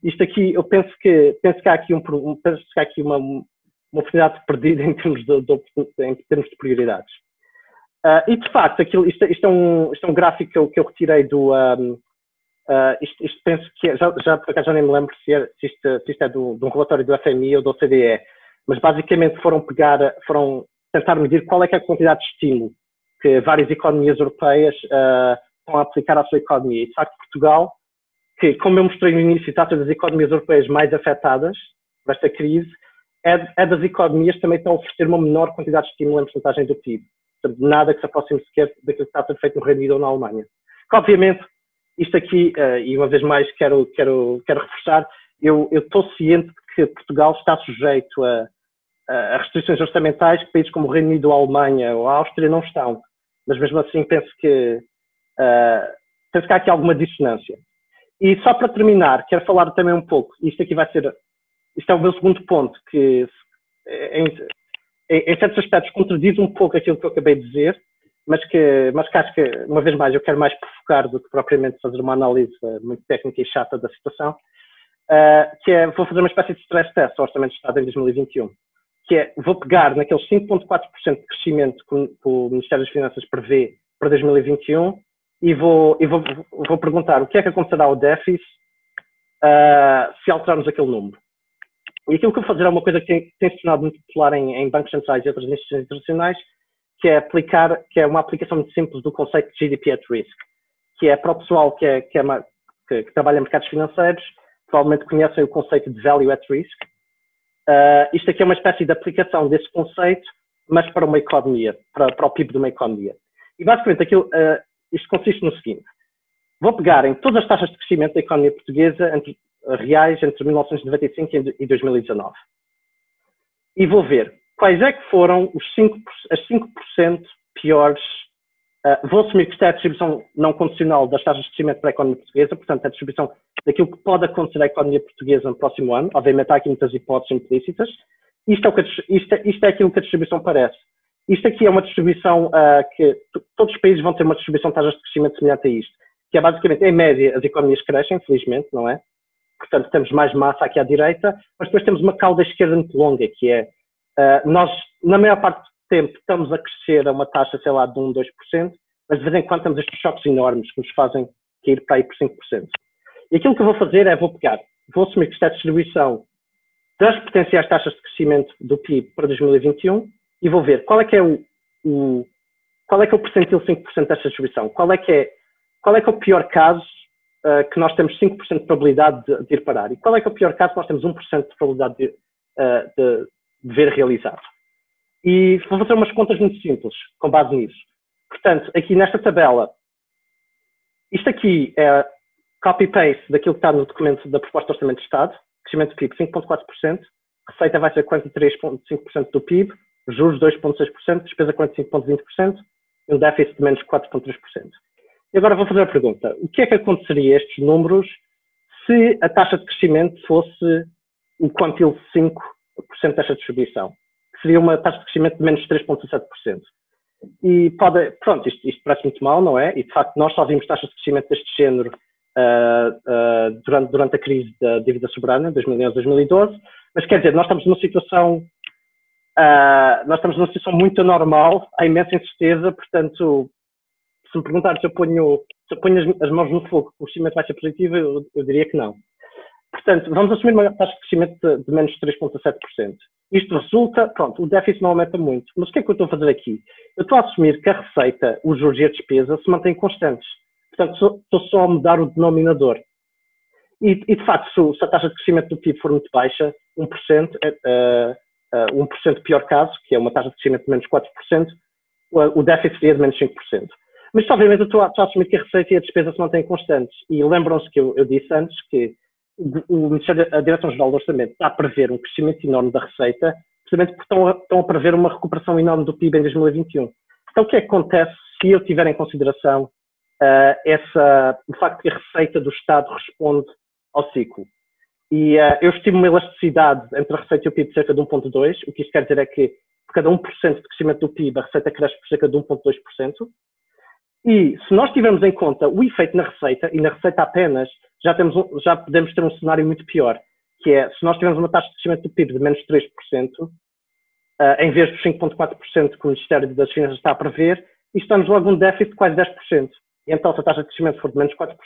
isto aqui, eu penso que há aqui uma oportunidade perdida em termos de prioridades. E de facto, isto é um gráfico que eu retirei do. Isto penso que por acaso já nem me lembro se isto é de um relatório do FMI ou do OCDE, mas basicamente foram tentar medir qual é que é a quantidade de estímulo que várias economias europeias estão a aplicar à sua economia. E de facto, Portugal, que, como eu mostrei no início, está das economias europeias mais afetadas por esta crise, é das economias que também estão a oferecer uma menor quantidade de estímulo em porcentagem do PIB. Portanto, nada que se aproxime sequer daquilo que está a ser feito no Reino Unido ou na Alemanha. Que, obviamente, isto aqui, e uma vez mais quero reforçar, eu estou ciente de que Portugal está sujeito a restrições orçamentais que países como o Reino Unido, a Alemanha ou a Áustria não estão. Mas mesmo assim penso que há aqui alguma dissonância. E só para terminar, quero falar também um pouco, isto é o meu segundo ponto, que em certos aspectos contradiz um pouco aquilo que eu acabei de dizer, mas que acho que, uma vez mais, eu quero mais provocar do que propriamente fazer uma análise muito técnica e chata da situação, vou fazer uma espécie de stress test ao Orçamento de Estado em 2021, vou pegar naqueles 5,4% de crescimento que o Ministério das Finanças prevê para 2021 e vou perguntar o que é que acontecerá ao déficit se alterarmos aquele número. E aquilo que eu vou fazer é uma coisa que tem se tornado muito popular em bancos centrais e outras instituições internacionais, que é uma aplicação muito simples do conceito de GDP at risk, que é para o pessoal que trabalha em mercados financeiros, provavelmente conhecem o conceito de value at risk. Isto aqui é uma espécie de aplicação desse conceito, mas para uma economia, para o PIB de uma economia. E basicamente isto consiste no seguinte: vou pegar em todas as taxas de crescimento da economia portuguesa reais entre 1995 e 2019 e vou ver quais é que foram as 5% piores. Vou assumir que isto é a distribuição não condicional das taxas de crescimento para a economia portuguesa, portanto, é a distribuição daquilo que pode acontecer à economia portuguesa no próximo ano. Obviamente, há aqui muitas hipóteses implícitas. Isto é aquilo que a distribuição parece. Isto aqui é uma distribuição que todos os países vão ter uma distribuição de taxas de crescimento semelhante a isto, que é basicamente, em média, as economias crescem, felizmente, não é? Portanto, temos mais massa aqui à direita, mas depois temos uma cauda esquerda muito longa, que é, nós, na maior parte do tempo, estamos a crescer a uma taxa, sei lá, de 1, 2%, mas de vez em quando temos estes choques enormes que nos fazem cair para aí por 5%. E aquilo que eu vou fazer é, vou assumir que isto é a distribuição das potenciais taxas de crescimento do PIB para 2021 e vou ver qual é que é o percentil 5% desta distribuição, qual é que é o pior caso que nós temos 5% de probabilidade de ir parar. E qual é que é o pior caso que nós temos 1% de probabilidade dever realizado. E vou fazer umas contas muito simples, com base nisso. Portanto, aqui nesta tabela, isto aqui é copy-paste daquilo que está no documento da proposta de Orçamento de Estado, crescimento do PIB 5,4%, receita vai ser 43,5% do PIB, juros 2,6%, despesa 45,20% e um déficit de menos 4,3%. E agora vou fazer a pergunta, o que é que aconteceria a estes números se a taxa de crescimento fosse o quantil 5% desta distribuição? Que seria uma taxa de crescimento de menos 3,7%. E pronto, isto parece muito mal, não é? E de facto nós só vimos taxas de crescimento deste género durante a crise da dívida soberana, 2011-2012, mas quer dizer, nós estamos numa situação muito anormal, há imensa incerteza, portanto, se me perguntar se eu ponho as mãos no fogo, o crescimento vai ser positivo, eu diria que não. Portanto, vamos assumir uma taxa de crescimento de menos 3,7%. Isto resulta, pronto, o déficit não aumenta muito. Mas o que é que eu estou a fazer aqui? Eu estou a assumir que a receita, os juros e a despesa se mantêm constantes. Portanto, estou só a mudar o denominador. E de facto, se a taxa de crescimento do PIB for muito baixa, 1%, 1% pior caso, que é uma taxa de crescimento de menos 4%, o déficit seria de menos 5%. Mas, obviamente, eu estou a assumir que a receita e a despesa se mantêm constantes. E lembram-se que eu disse antes que a Direção-Geral do Orçamento está a prever um crescimento enorme da receita, precisamente porque estão a prever uma recuperação enorme do PIB em 2021. Então, o que é que acontece se eu tiver em consideração o facto que a receita do Estado responde ao ciclo? E eu estimo uma elasticidade entre a receita e o PIB de cerca de 1,2%. O que isto quer dizer é que por cada 1% de crescimento do PIB, a receita cresce por cerca de 1,2%. E se nós tivermos em conta o efeito na receita, e na receita apenas, já podemos ter um cenário muito pior, que é, se nós tivermos uma taxa de crescimento do PIB de menos 3%, em vez dos 5,4% que o Ministério das Finanças está a prever, e estamos logo num déficit de quase 10%. E então, se a taxa de crescimento for de menos 4%,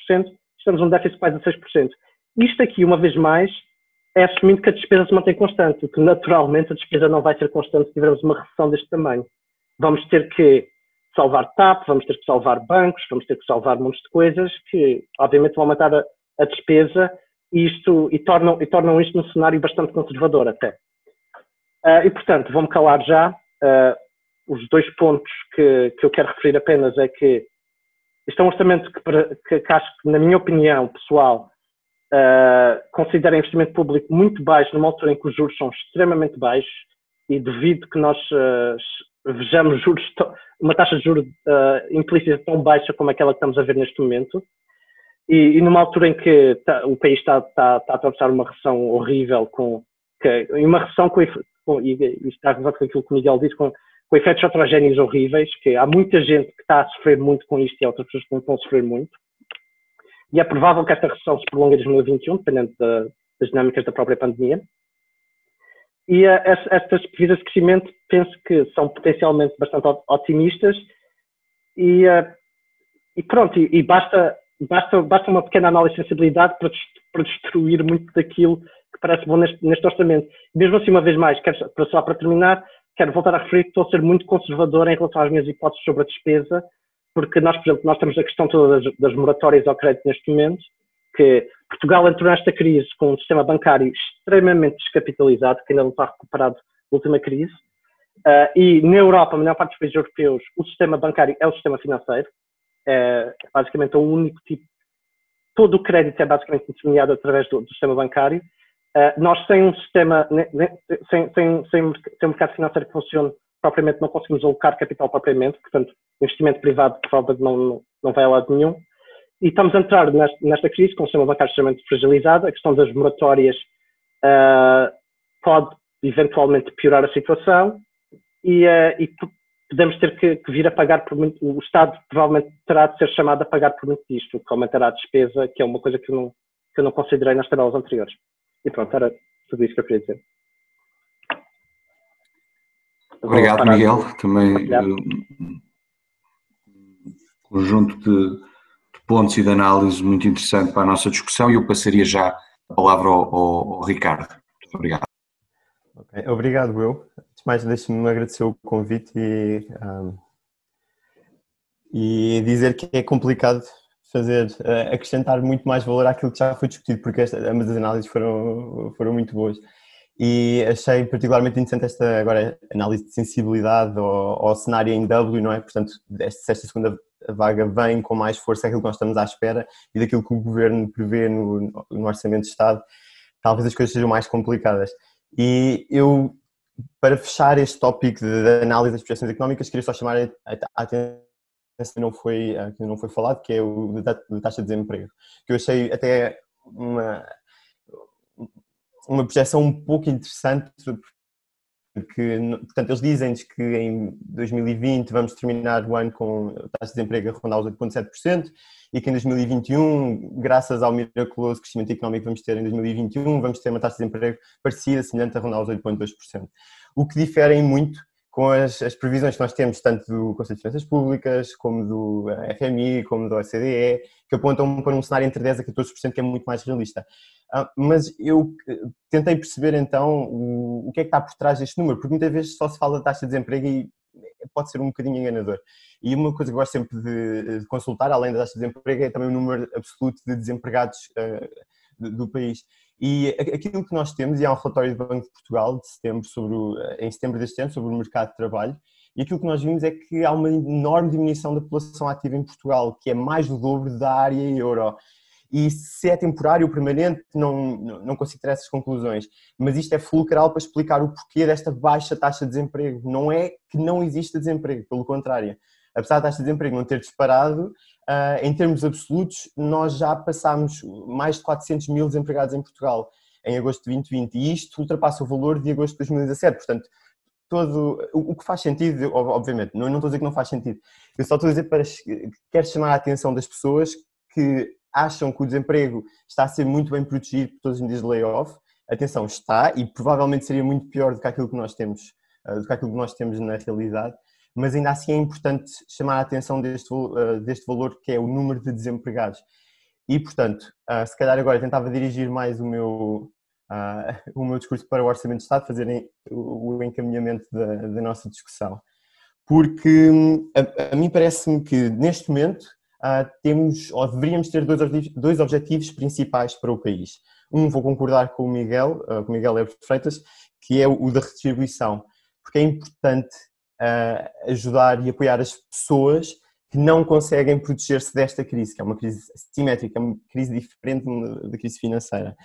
estamos num déficit de quase 6%. Isto aqui, uma vez mais, é assumindo que a despesa se mantém constante, que naturalmente a despesa não vai ser constante se tivermos uma recessão deste tamanho. Vamos ter que salvar TAP, vamos ter que salvar bancos, vamos ter que salvar montes de coisas que, obviamente, vão aumentar a despesa e tornam isto num cenário bastante conservador até. E, portanto, vou-me calar já. Os dois pontos que eu quero referir apenas é que isto é um orçamento que acho que, na minha opinião pessoal, considera investimento público muito baixo numa altura em que os juros são extremamente baixos e devido que nós vejamos uma taxa de juros implícita tão baixa como aquela que estamos a ver neste momento e numa altura em que o país está a atravessar uma recessão horrível e uma recessão e isto está relacionado com aquilo que o Miguel disse, com efeitos heterogéneos horríveis, que há muita gente que está a sofrer muito com isto e outras pessoas que não estão a sofrer muito. E é provável que esta recessão se prolongue em 2021, dependendo das dinâmicas da própria pandemia. E estas previsões de crescimento penso que são potencialmente bastante otimistas e pronto, e basta uma pequena análise de sensibilidade para destruir muito daquilo que parece bom neste orçamento. Mesmo assim, uma vez mais, só para terminar, quero voltar a referir que estou a ser muito conservador em relação às minhas hipóteses sobre a despesa, porque nós, por exemplo, nós temos a questão toda das moratórias ao crédito neste momento, que Portugal entrou nesta crise com um sistema bancário extremamente descapitalizado, que ainda não está recuperado da última crise, e na Europa, a maior parte dos países europeus, o sistema bancário é o sistema financeiro, é basicamente o único tipo, todo o crédito é basicamente intermediado através do sistema bancário. Nós sem um sistema, sem um mercado financeiro que funcione propriamente, não conseguimos alocar capital propriamente, portanto, o investimento privado provavelmente não vai a lado nenhum. E estamos a entrar nesta crise com o sistema bancário extremamente fragilizado. A questão das moratórias pode eventualmente piorar a situação e podemos ter que vir a pagar por muito. O Estado provavelmente terá de ser chamado a pagar por muito disto, que aumentará a despesa, que é uma coisa que eu não considerei nas tabelas anteriores. E pronto, era tudo isso que eu queria dizer. Obrigado, Miguel. Também conjunto de pontos e de análise muito interessante para a nossa discussão e eu passaria já a palavra ao Ricardo. Muito obrigado. Okay. Obrigado, Will. Antes de mais, deixe-me agradecer o convite e dizer que é complicado acrescentar muito mais valor àquilo que já foi discutido, porque ambas as análises foram muito boas. e achei particularmente interessante esta agora análise de sensibilidade ao cenário em W, não é? Portanto, se esta segunda vaga vem com mais força daquilo que nós estamos à espera e daquilo que o Governo prevê no Orçamento de Estado, talvez as coisas sejam mais complicadas. E eu, para fechar este tópico de análise das projeções económicas, queria só chamar a atenção que não foi falado, que é o da taxa de desemprego, que eu achei até uma projeção um pouco interessante, porque, portanto, eles dizem-nos que em 2020 vamos terminar o ano com a taxa de desemprego a rondar os 8,7% e que em 2021, graças ao miraculoso crescimento económico que vamos ter em 2021, vamos ter uma taxa de desemprego parecida, semelhante a rondar os 8,2%. O que difere muito com as previsões que nós temos, tanto do Conselho de Finanças Públicas, como do FMI, como do OCDE, que apontam para um cenário entre 10% a 14%, que é muito mais realista. Mas eu tentei perceber então o que é que está por trás deste número, porque muitas vezes só se fala de taxa de desemprego e pode ser um bocadinho enganador. E uma coisa que eu gosto sempre de consultar, além da taxa de desemprego, é também o número absoluto de desempregados do país. E aquilo que nós temos, e há um relatório do Banco de Portugal de setembro em setembro deste ano sobre o mercado de trabalho, e aquilo que nós vimos é que há uma enorme diminuição da população ativa em Portugal, que é mais do dobro da área euro. E se é temporário ou permanente, não consigo ter essas conclusões. Mas isto é fulcral para explicar o porquê desta baixa taxa de desemprego. Não é que não exista desemprego, pelo contrário. Apesar da taxa de desemprego não ter disparado, em termos absolutos, nós já passámos mais de 400 mil desempregados em Portugal em agosto de 2020 e isto ultrapassa o valor de agosto de 2017. Portanto, o que faz sentido, obviamente, não estou a dizer que não faz sentido, eu só estou a dizer quero chamar a atenção das pessoas que acham que o desemprego está a ser muito bem protegido por todas as medidas de layoff. Atenção, está, e provavelmente seria muito pior do que aquilo que nós temos, na realidade, mas ainda assim é importante chamar a atenção deste valor que é o número de desempregados. E, portanto, se calhar agora tentava dirigir mais o meu discurso para o Orçamento de Estado, fazerem o encaminhamento da nossa discussão. Porque a mim parece-me que, neste momento, temos, ou deveríamos ter dois objetivos principais para o país. Vou concordar com o Miguel Ebro Freitas, que é o da redistribuição, porque é importante ajudar e apoiar as pessoas que não conseguem proteger-se desta crise, que é uma crise assimétrica, é uma crise diferente da crise financeira.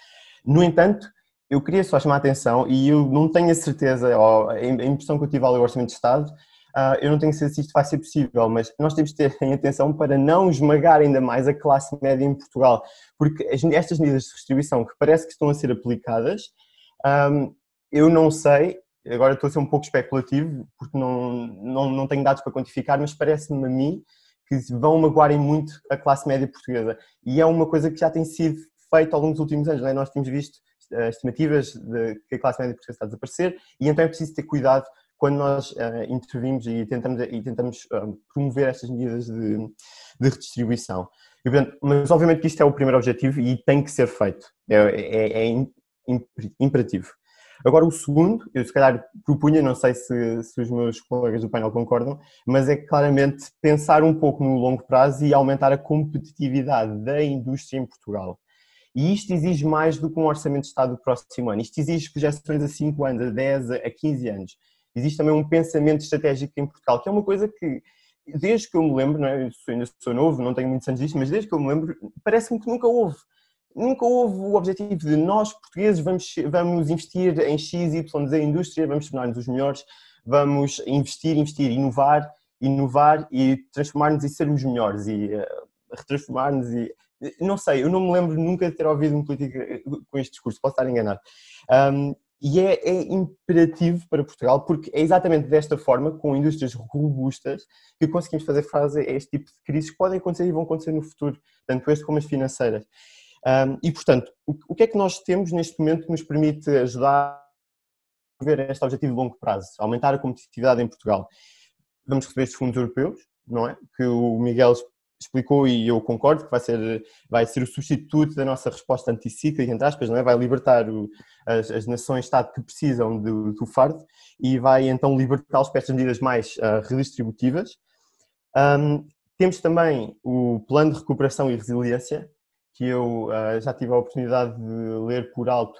No entanto, eu queria só chamar a atenção, e eu não tenho a certeza, a impressão que eu tive ao ler o Orçamento de Estado, eu não tenho certeza se isto vai ser possível, mas nós temos de ter em atenção para não esmagar ainda mais a classe média em Portugal, porque estas medidas de redistribuição que parece que estão a ser aplicadas, eu não sei, agora estou a ser um pouco especulativo, porque não tenho dados para quantificar, mas parece-me a mim que vão magoarem muito a classe média portuguesa. E é uma coisa que já tem sido feita ao longo dos últimos anos, não é? Nós temos visto estimativas de que a classe média portuguesa está a desaparecer e então é preciso ter cuidado quando nós intervimos e tentamos promover estas medidas de redistribuição. E, portanto, mas obviamente que isto é o primeiro objetivo e tem que ser feito, é imperativo. Agora o segundo, eu se calhar propunha, não sei se os meus colegas do painel concordam, mas é claramente pensar um pouco no longo prazo e aumentar a competitividade da indústria em Portugal. E isto exige mais do que um orçamento de Estado do próximo ano. Isto exige projeções a 5 anos, a 10, a 15 anos. Existe também um pensamento estratégico em Portugal, que é uma coisa que, desde que eu me lembro, não é? Eu ainda sou novo, não tenho muitos anos disto, mas desde que eu me lembro, parece-me que nunca houve. Nunca houve o objetivo de nós, portugueses, vamos investir em X, Y, Z indústria, vamos tornar-nos os melhores, vamos investir, inovar e transformar-nos e ser os melhores e retransformar-nos e... Não sei, eu não me lembro nunca de ter ouvido um político com este discurso, posso estar enganado. E é imperativo para Portugal, porque é exatamente desta forma, com indústrias robustas, que conseguimos fazer face a este tipo de crises que podem acontecer e vão acontecer no futuro, tanto este como as financeiras. E, portanto, o que é que nós temos neste momento que nos permite ajudar a ver este objetivo de longo prazo, aumentar a competitividade em Portugal? Vamos receber estes fundos europeus, não é? Que o Miguel explicou e eu concordo que vai ser o substituto da nossa resposta anticíclica, entre aspas, não é? Vai libertar as nações-Estado que precisam do fardo e vai então libertá-los para estas medidas mais redistributivas. Temos também o Plano de Recuperação e Resiliência, que eu já tive a oportunidade de ler por alto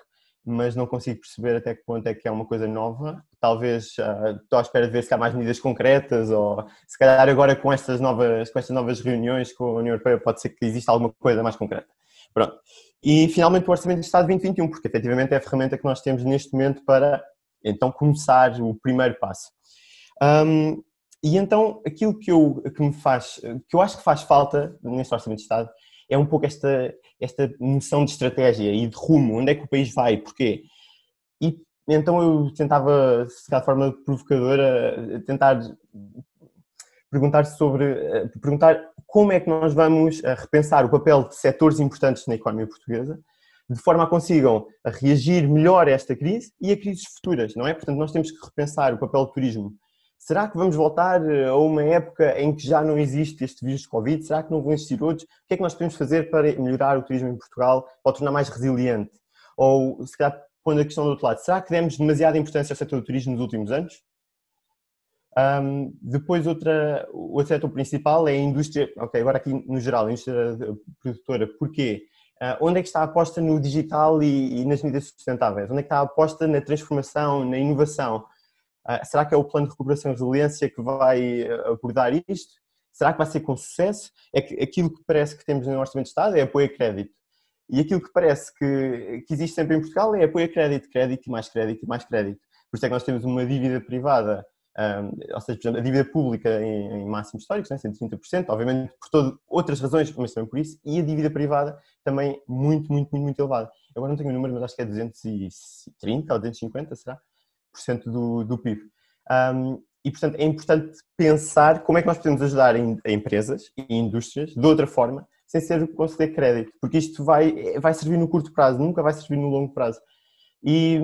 mas não consigo perceber até que ponto é que é uma coisa nova. Talvez estou à espera de ver se há mais medidas concretas, ou se calhar agora com estas novas reuniões com a União Europeia pode ser que exista alguma coisa mais concreta. Pronto. E finalmente o Orçamento de Estado 2021, porque efetivamente é a ferramenta que nós temos neste momento para então começar o primeiro passo. E então aquilo que eu acho que faz falta neste Orçamento de Estado é um pouco esta noção de estratégia e de rumo, onde é que o país vai, porquê. E então eu tentava, de forma provocadora, tentar perguntar como é que nós vamos repensar o papel de setores importantes na economia portuguesa, de forma a consigam reagir melhor a esta crise e a crises futuras, não é? Portanto, nós temos que repensar o papel do turismo. Será que vamos voltar a uma época em que já não existe este vírus de Covid? Será que não vão existir outros? O que é que nós podemos fazer para melhorar o turismo em Portugal, para o tornar mais resiliente? Ou, se calhar, pondo a questão do outro lado, será que demos demasiada importância ao setor do turismo nos últimos anos? Depois, outro setor principal é a indústria, agora aqui no geral, a indústria produtora. Porquê? Onde é que está a aposta no digital e nas medidas sustentáveis? Onde é que está a aposta na transformação, na inovação? Será que é o plano de recuperação e resiliência que vai abordar isto? Será que vai ser com sucesso? É que aquilo que parece que temos no Orçamento de Estado é apoio a crédito. E aquilo que parece que existe sempre em Portugal é apoio a crédito, crédito e mais crédito e mais crédito. Por isso é que nós temos uma dívida privada, ou seja, por exemplo, a dívida pública em máximos históricos, né, 130%, obviamente por outras razões, mas também por isso, e a dívida privada também muito, muito, muito, muito elevada. Eu agora não tenho o número, mas acho que é 230 ou 250, será? Do PIB. E, portanto, é importante pensar como é que nós podemos ajudar a empresas e indústrias de outra forma, sem ser conceder crédito, porque isto vai servir no curto prazo, nunca vai servir no longo prazo. E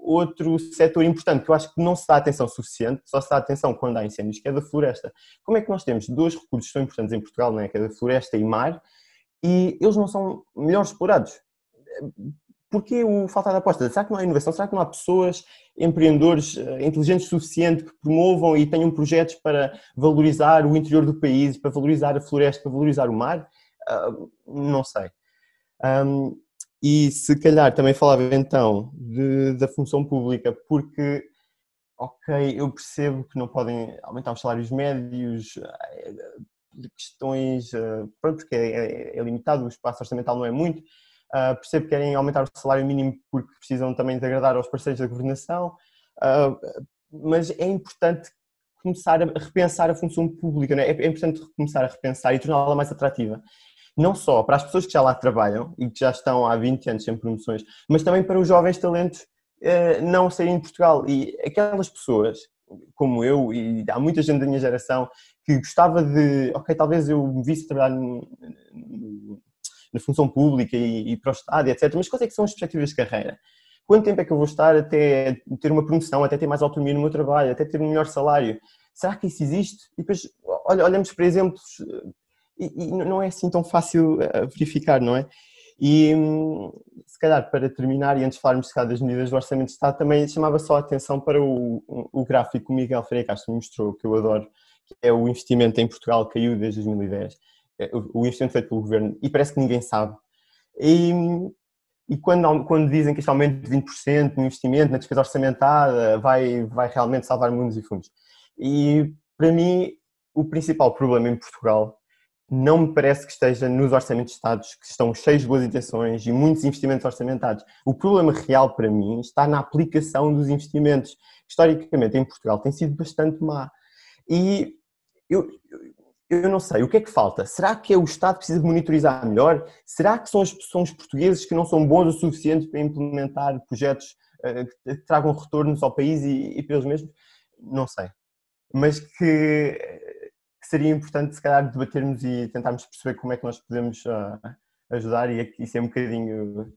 outro setor importante que eu acho que não se dá atenção suficiente, só se dá atenção quando há incêndios, que é da floresta. Como é que nós temos dois recursos que são importantes em Portugal, né, que é da floresta e mar, e eles não são melhor explorados? Porquê o falta de aposta? Será que não há inovação? Será que não há pessoas, empreendedores inteligentes o suficiente que promovam e tenham projetos para valorizar o interior do país, para valorizar a floresta, para valorizar o mar? Não sei. E se calhar também falava então da função pública, porque, eu percebo que não podem aumentar os salários médios, questões, porque é limitado, o espaço orçamental não é muito. Percebo que querem aumentar o salário mínimo porque precisam também de agradar aos parceiros da governação, mas é importante começar a repensar a função pública, não é? É importante começar a repensar e torná-la mais atrativa. Não só para as pessoas que já lá trabalham e que já estão há 20 anos sem promoções, mas também para os jovens talentos não saírem de Portugal. E aquelas pessoas, como eu, e há muita gente da minha geração, que gostava de, talvez eu me visse trabalhar na função pública e para o Estado, etc. Mas quais é que são as perspectivas de carreira? Quanto tempo é que eu vou estar até ter uma promoção, até ter mais autonomia no meu trabalho, até ter um melhor salário? Será que isso existe? E depois olhamos para exemplos e não é assim tão fácil verificar, não é? E se calhar para terminar, e antes de falarmos das medidas do Orçamento de Estado, também chamava só a atenção para o gráfico que o Miguel Ferreira Castro mostrou, que eu adoro, que é o investimento em Portugal caiu desde 2010. O investimento feito pelo governo, e parece que ninguém sabe. E quando dizem que este aumento de 20% no investimento, na despesa orçamentada, vai realmente salvar mundos e fundos. E, para mim, o principal problema em Portugal não me parece que esteja nos orçamentos de Estados, que estão cheios de boas intenções e muitos investimentos orçamentados. O problema real, para mim, está na aplicação dos investimentos, que, historicamente, em Portugal, tem sido bastante má. E eu não sei, o que é que falta? Será que é o Estado que precisa de monitorizar melhor? Será que são os portugueses que não são bons o suficiente para implementar projetos que tragam retornos ao país e para eles mesmos? Não sei. Mas que seria importante, se calhar, debatermos e tentarmos perceber como é que nós podemos ajudar e isso é um bocadinho,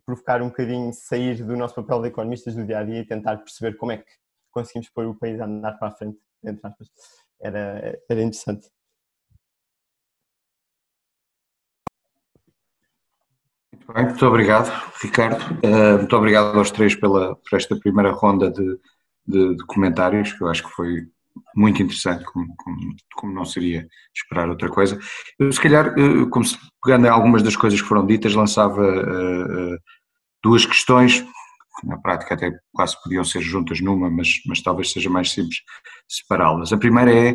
provocar um bocadinho, sair do nosso papel de economistas do dia-a-dia e tentar perceber como é que conseguimos pôr o país a andar para a frente, entre aspas. Era interessante. Muito bem, muito obrigado, Ricardo. Muito obrigado aos três por esta primeira ronda de comentários, que eu acho que foi muito interessante, como não seria esperar outra coisa. Eu, se calhar, pegando em algumas das coisas que foram ditas, lançava duas questões, que na prática até quase podiam ser juntas numa, mas talvez seja mais simples separá-las. A primeira é,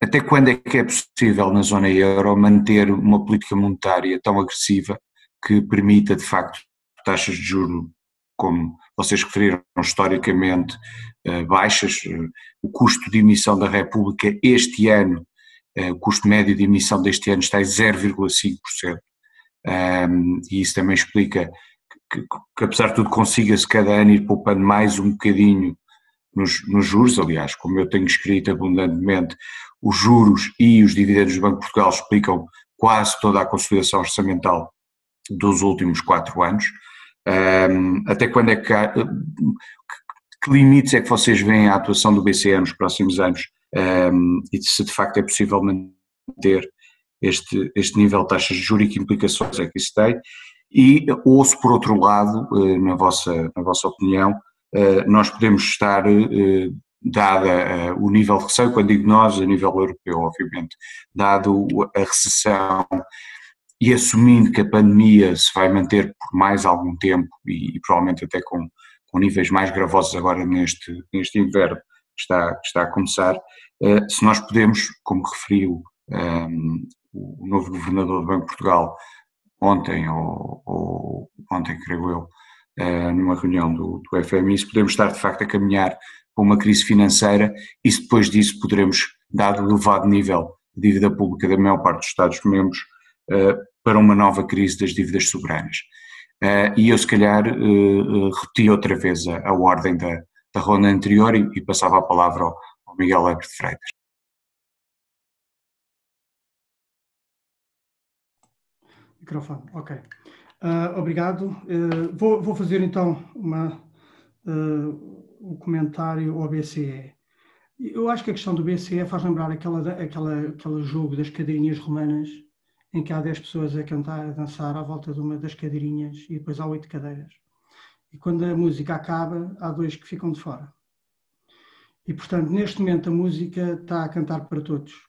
até quando é que é possível na zona euro manter uma política monetária tão agressiva que permita de facto taxas de juros, como vocês referiram, historicamente baixas? O custo de emissão da República este ano, o custo médio de emissão deste ano está em 0,5%, e isso também explica que apesar de tudo consiga-se cada ano ir poupando mais um bocadinho nos juros. Aliás, como eu tenho escrito abundantemente, os juros e os dividendos do Banco de Portugal explicam quase toda a consolidação orçamental dos últimos 4 anos. Até quando é que limites é que vocês veem a atuação do BCE nos próximos anos, e se de facto é possível manter este nível de taxas de juros e que implicações é que isso tem? E ouço por outro lado, na vossa opinião, nós podemos estar, dada o nível de receio, quando digo nós, a nível europeu, obviamente, dado a recessão e assumindo que a pandemia se vai manter por mais algum tempo e provavelmente até com níveis mais gravosos agora neste inverno que está a começar, se nós podemos, como referiu o novo governador do Banco de Portugal ontem, ou ontem, creio eu, numa reunião do FMI, se podemos estar de facto a caminhar para uma crise financeira e se depois disso poderemos, dado o elevado nível de dívida pública da maior parte dos Estados-membros, para uma nova crise das dívidas soberanas. E eu se calhar repeti outra vez a ordem da ronda anterior e passava a palavra ao Miguel Lebre de Freitas. Microfone, ok. Obrigado. Vou fazer então um comentário ao BCE. Eu acho que a questão do BCE faz lembrar aquele jogo das cadeirinhas romanas, em que há 10 pessoas a cantar, a dançar à volta de uma das cadeirinhas e depois há 8 cadeiras. E quando a música acaba, há 2 que ficam de fora. E, portanto, neste momento a música está a cantar para todos.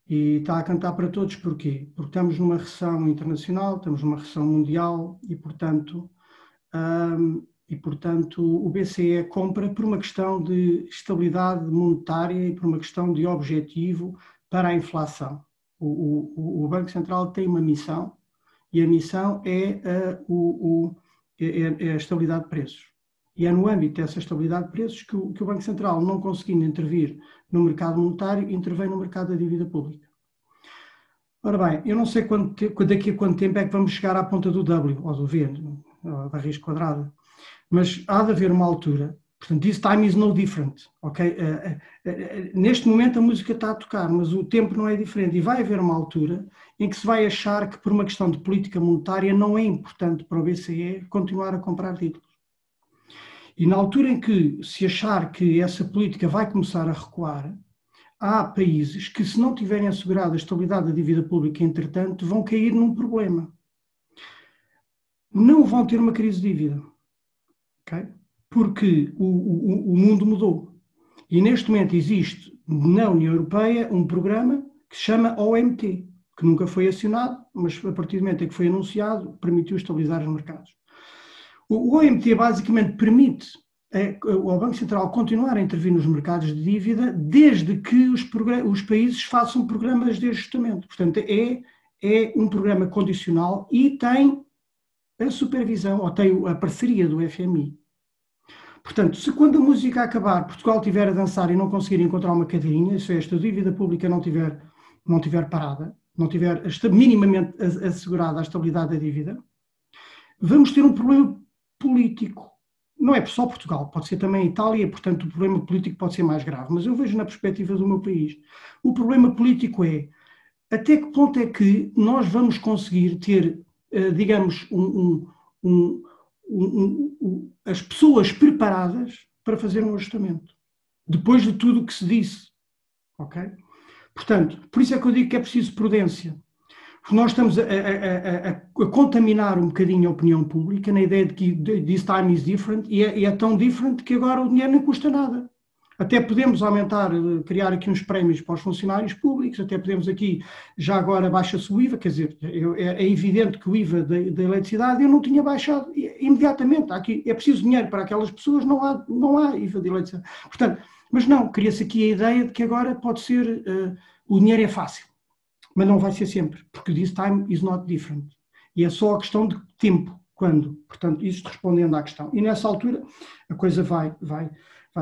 E está a cantar para todos porquê? Porque estamos numa recessão internacional, estamos numa recessão mundial e, portanto, o BCE compra por uma questão de estabilidade monetária e por uma questão de objetivo para a inflação. O Banco Central tem uma missão e a missão é a estabilidade de preços. E é no âmbito dessa estabilidade de preços que o Banco Central, não conseguindo intervir no mercado monetário, intervém no mercado da dívida pública. Ora bem, eu não sei daqui a quanto tempo é que vamos chegar à ponta do W, ou do V, da raiz quadrada, mas há de haver uma altura, portanto, this time is no different, ok? Neste momento a música está a tocar, mas o tempo não é diferente e vai haver uma altura em que se vai achar que por uma questão de política monetária não é importante para o BCE continuar a comprar títulos. E na altura em que se achar que essa política vai começar a recuar, há países que, se não tiverem assegurado a estabilidade da dívida pública, entretanto, vão cair num problema. Não vão ter uma crise de dívida, okay? Porque o mundo mudou. E neste momento existe na União Europeia um programa que se chama OMT, que nunca foi acionado, mas a partir do momento em que foi anunciado, permitiu estabilizar os mercados. O OMT basicamente permite ao Banco Central continuar a intervir nos mercados de dívida desde que os países façam programas de ajustamento. Portanto, é um programa condicional e tem a supervisão, ou tem a parceria do FMI. Portanto, se quando a música acabar, Portugal estiver a dançar e não conseguir encontrar uma cadeirinha, se esta dívida pública não tiver parada, não tiver minimamente assegurada a estabilidade da dívida, vamos ter um problema político. Não é só Portugal, pode ser também a Itália, portanto o problema político pode ser mais grave, mas eu vejo na perspectiva do meu país. O problema político é até que ponto é que nós vamos conseguir ter, digamos, as pessoas preparadas para fazer um ajustamento, depois de tudo o que se disse, ok? Portanto, por isso é que eu digo que é preciso prudência. Nós estamos a contaminar um bocadinho a opinião pública na ideia de que this time is different e é tão different que agora o dinheiro não custa nada. Até podemos aumentar, criar aqui uns prémios para os funcionários públicos, até podemos aqui, já agora baixa-se o IVA, quer dizer, é evidente que o IVA da eletricidade eu não tinha baixado imediatamente. Aqui é preciso dinheiro para aquelas pessoas, não há IVA de eletricidade. Portanto, mas não, cria-se aqui a ideia de que agora pode ser, o dinheiro é fácil, mas não vai ser sempre, porque this time is not different. E é só a questão de tempo, quando. Portanto, isto respondendo à questão. E nessa altura a coisa vai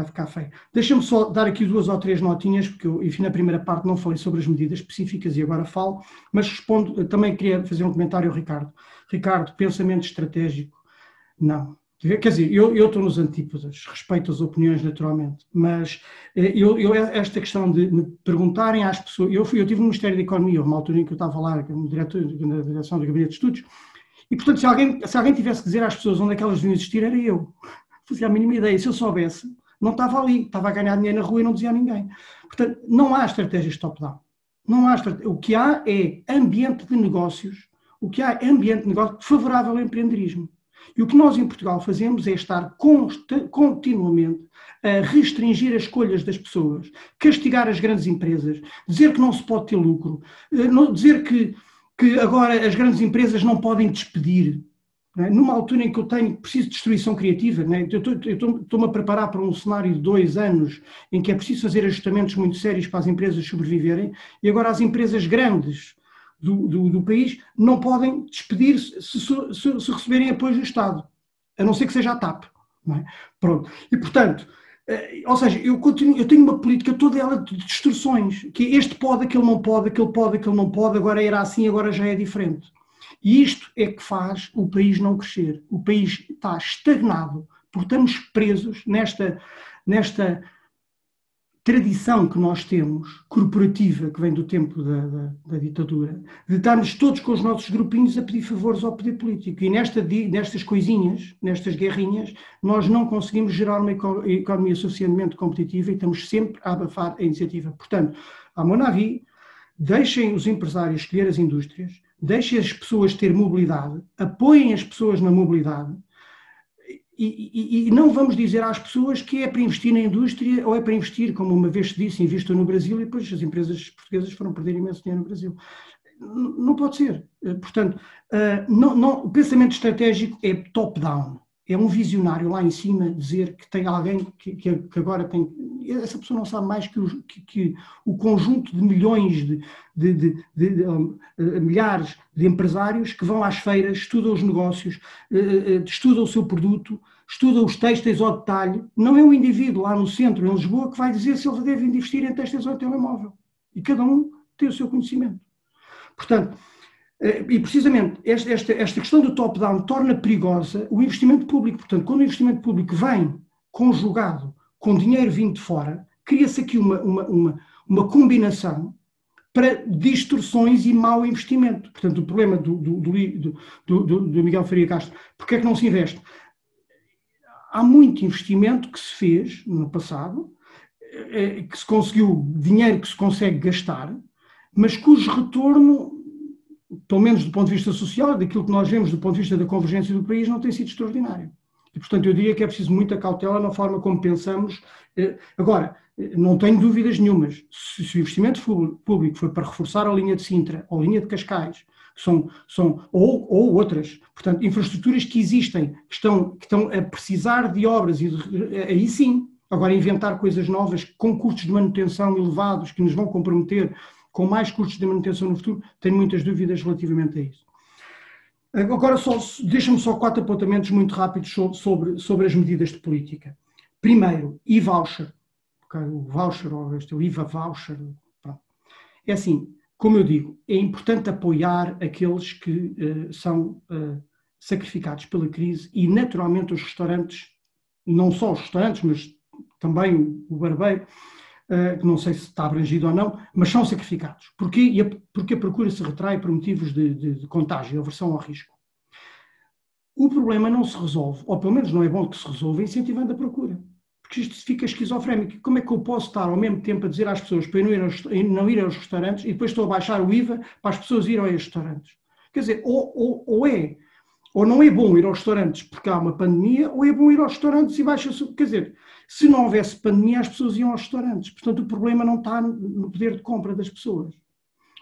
ficar feia. Deixa-me só dar aqui 2 ou 3 notinhas, porque eu, enfim, na primeira parte não falei sobre as medidas específicas e agora falo, mas respondo, também queria fazer um comentário ao Ricardo. Ricardo, pensamento estratégico, não. Quer dizer, eu estou nos antípodas, respeito as opiniões naturalmente, mas esta questão de me perguntarem às pessoas, eu estive no Ministério da Economia, uma altura em que eu estava lá, como diretor na direção do Gabinete de Estudos, e portanto se alguém tivesse que dizer às pessoas onde é que elas deviam existir, era eu. Não fazia a mínima ideia, se eu soubesse, não estava ali, estava a ganhar dinheiro na rua e não dizia a ninguém. Portanto, não há estratégias top-down. O que há é ambiente de negócios, favorável ao empreendedorismo. E o que nós em Portugal fazemos é estar continuamente a restringir as escolhas das pessoas, castigar as grandes empresas, dizer que não se pode ter lucro, dizer que agora as grandes empresas não podem despedir. Não é? Numa altura em que eu preciso de destruição criativa, não é? Estou-me a preparar para um cenário de 2 anos em que é preciso fazer ajustamentos muito sérios para as empresas sobreviverem, e agora as empresas grandes do país não podem despedir se receberem apoio do Estado, a não ser que seja a TAP. Não é? Pronto. E, portanto, ou seja, eu tenho uma política toda ela de distorções, que este pode, aquele não pode, aquele não pode, agora era assim, agora já é diferente. E isto é que faz o país não crescer. O país está estagnado, porque estamos presos nesta tradição que nós temos, corporativa, que vem do tempo da ditadura, de estarmos todos com os nossos grupinhos a pedir favores ao poder político. E nestas coisinhas, nestas guerrinhas, nós não conseguimos gerar uma economia suficientemente competitiva e estamos sempre a abafar a iniciativa. Portanto, à mon avis, deixem os empresários escolher as indústrias, deixem as pessoas ter mobilidade, apoiem as pessoas na mobilidade, e não vamos dizer às pessoas que é para investir na indústria ou é para investir, como uma vez se disse, investam no Brasil e depois as empresas portuguesas foram perder imenso dinheiro no Brasil. Não pode ser. Portanto, o pensamento estratégico é top-down. É um visionário lá em cima dizer que tem alguém que agora tem... Essa pessoa não sabe mais que o conjunto de milhões, milhares de empresários que vão às feiras, estudam os negócios, estudam o seu produto, estudam os têxteis ao detalhe. Não é um indivíduo lá no centro, em Lisboa, que vai dizer se ele deve investir em têxteis ou em telemóvel. E cada um tem o seu conhecimento. Portanto, e precisamente esta questão do top-down torna perigosa o investimento público. Portanto, quando o investimento público vem conjugado com dinheiro vindo de fora, cria-se aqui uma combinação para distorções e mau investimento. Portanto, o problema do Miguel Faria Castro, porque é que não se investe? Há muito investimento que se fez no passado, que se conseguiu, dinheiro que se consegue gastar, mas cujo retorno, pelo menos do ponto de vista social, daquilo que nós vemos do ponto de vista da convergência do país, não tem sido extraordinário. E, portanto, eu diria que é preciso muita cautela na forma como pensamos. Agora, não tenho dúvidas nenhumas, se o investimento público for para reforçar a linha de Sintra ou a linha de Cascais, ou outras, portanto, infraestruturas que existem, que estão a precisar de obras, aí sim, agora inventar coisas novas com custos de manutenção elevados que nos vão comprometer com mais custos de manutenção no futuro, tenho muitas dúvidas relativamente a isso. Agora, deixa-me só 4 apontamentos muito rápidos sobre as medidas de política. Primeiro, e-voucher. O voucher, ou o IVA voucher. Pronto. É assim, como eu digo, é importante apoiar aqueles que são sacrificados pela crise e, naturalmente, os restaurantes, não só os restaurantes, mas também o barbeiro, que não sei se está abrangido ou não, mas são sacrificados. Porquê? Porque a procura se retrai por motivos de contágio, aversão ao risco. O problema não se resolve, ou pelo menos não é bom que se resolva, incentivando a procura. Porque isto fica esquizofrénico. Como é que eu posso estar ao mesmo tempo a dizer às pessoas para não ir aos restaurantes e depois estou a baixar o IVA para as pessoas irem aos restaurantes? Quer dizer, ou é Ou não é bom ir aos restaurantes porque há uma pandemia, ou é bom ir aos restaurantes e baixa-se. Quer dizer, se não houvesse pandemia, as pessoas iam aos restaurantes. Portanto, o problema não está no poder de compra das pessoas.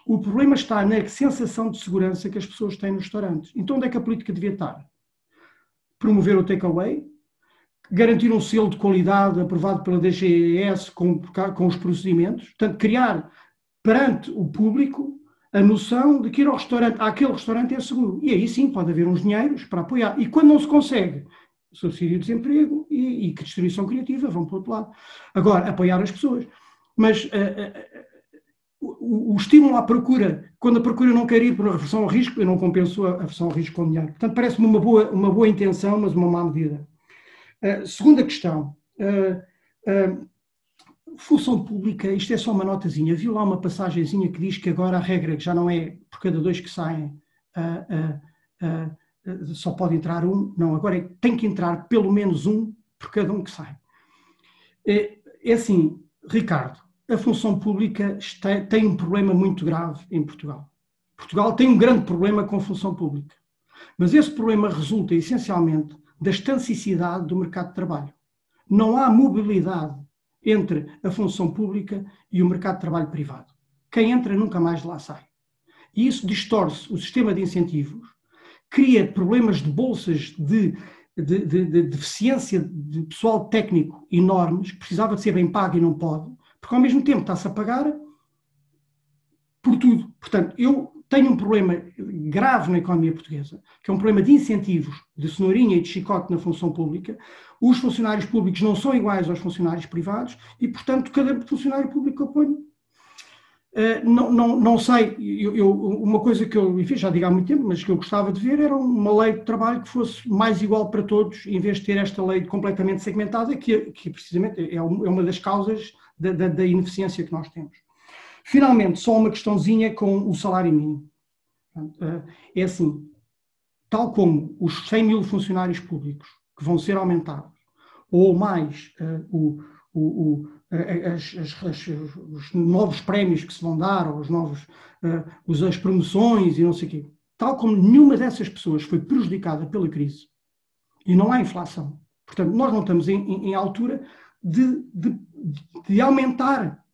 O problema está na sensação de segurança que as pessoas têm nos restaurantes. Então, onde é que a política devia estar? Promover o takeaway, garantir um selo de qualidade aprovado pela DGS com os procedimentos, portanto, criar perante o público a noção de que ir ao restaurante, àquele restaurante é seguro. E aí sim pode haver uns dinheiros para apoiar. E quando não se consegue, subsídio de desemprego e que distribuição criativa vão para o outro lado. Agora, apoiar as pessoas. Mas o estímulo à procura, quando a procura não quer ir para a aversão ao risco, eu não compenso a aversão ao risco com dinheiro. Portanto, parece-me uma boa intenção, mas uma má medida. Segunda questão. Função pública, isto é só uma notazinha. Viu lá uma passagenzinha que diz que agora a regra já não é por cada 2 que saem, só pode entrar um. Não, agora tem que entrar pelo menos um por cada um que sai. É assim, Ricardo, a função pública tem um problema muito grave em Portugal. Portugal tem um grande problema com a função pública. Mas esse problema resulta essencialmente da estancicidade do mercado de trabalho. Não há mobilidade entre a função pública e o mercado de trabalho privado. Quem entra nunca mais de lá sai. E isso distorce o sistema de incentivos, cria problemas de bolsas de deficiência de pessoal técnico enormes, que precisava de ser bem pago e não pode, porque ao mesmo tempo está-se a pagar por tudo. Portanto, eu tenho um problema grave na economia portuguesa, que é um problema de incentivos, de cenourinha e de chicote na função pública. Os funcionários públicos não são iguais aos funcionários privados e, portanto, cada funcionário público que eu ponho. Não sei, uma coisa que eu, enfim, já digo há muito tempo, mas que eu gostava de ver era uma lei de trabalho que fosse mais igual para todos, em vez de ter esta lei completamente segmentada, que precisamente é uma das causas da ineficiência que nós temos. Finalmente, só uma questãozinha com o salário mínimo. É assim, tal como os 100 mil funcionários públicos que vão ser aumentados, ou mais os novos prémios que se vão dar, ou as promoções e não sei o quê, tal como nenhuma dessas pessoas foi prejudicada pela crise, e não há inflação. Portanto, nós não estamos em altura de aumentar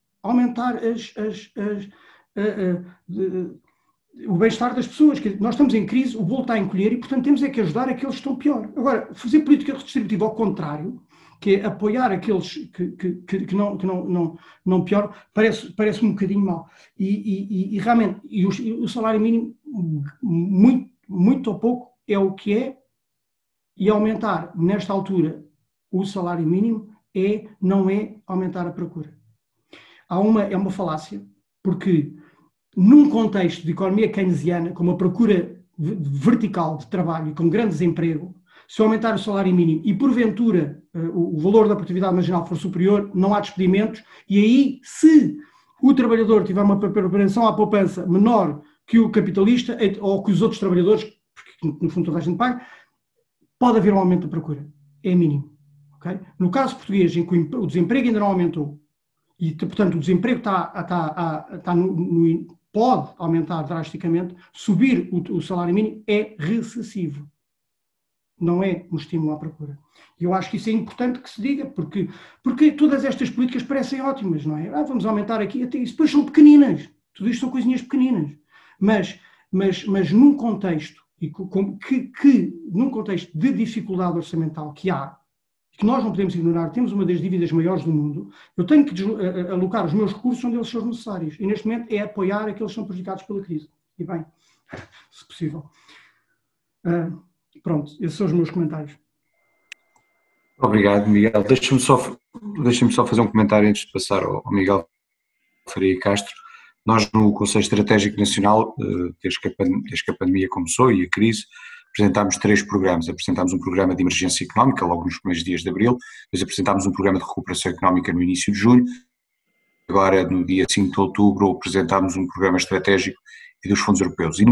o bem-estar das pessoas. Nós estamos em crise, o bolo está a encolher e, portanto, temos é que ajudar aqueles que estão pior. Agora, fazer política redistributiva ao contrário, que é apoiar aqueles que não pioram, parece um bocadinho mau. E realmente, o salário mínimo, muito ou pouco, é o que é, e aumentar, nesta altura, o salário mínimo não é aumentar a procura. É uma falácia, porque num contexto de economia keynesiana, com uma procura vertical de trabalho e com grande desemprego, se aumentar o salário mínimo e, porventura, o valor da produtividade marginal for superior, não há despedimentos, e aí, se o trabalhador tiver uma preparação à poupança menor que o capitalista ou que os outros trabalhadores, porque no fundo toda a gente paga, pode haver um aumento da procura. É mínimo. Okay? No caso português, em que o desemprego ainda não aumentou, e, portanto, o desemprego pode aumentar drasticamente, subir o salário mínimo é recessivo. Não é um estímulo à procura. E eu acho que isso é importante que se diga, porque todas estas políticas parecem ótimas, não é? Vamos aumentar aqui, até isso depois são pequeninas. Tudo isto são coisinhas pequeninas. Mas num contexto, num contexto de dificuldade orçamental que há, que nós não podemos ignorar, temos uma das dívidas maiores do mundo, eu tenho que alocar os meus recursos onde eles são necessários. E neste momento é apoiar aqueles que são prejudicados pela crise. E bem, se possível. Pronto, esses são os meus comentários. Obrigado, Miguel. Deixa-me só fazer um comentário antes de passar ao Miguel Faria Castro. Nós no Conselho Estratégico Nacional, desde que a pandemia começou e a crise, apresentámos 3 programas. Apresentámos um programa de emergência económica logo nos primeiros dias de abril, depois apresentámos um programa de recuperação económica no início de junho, agora no dia 5 de outubro apresentámos um programa estratégico e dos fundos europeus. E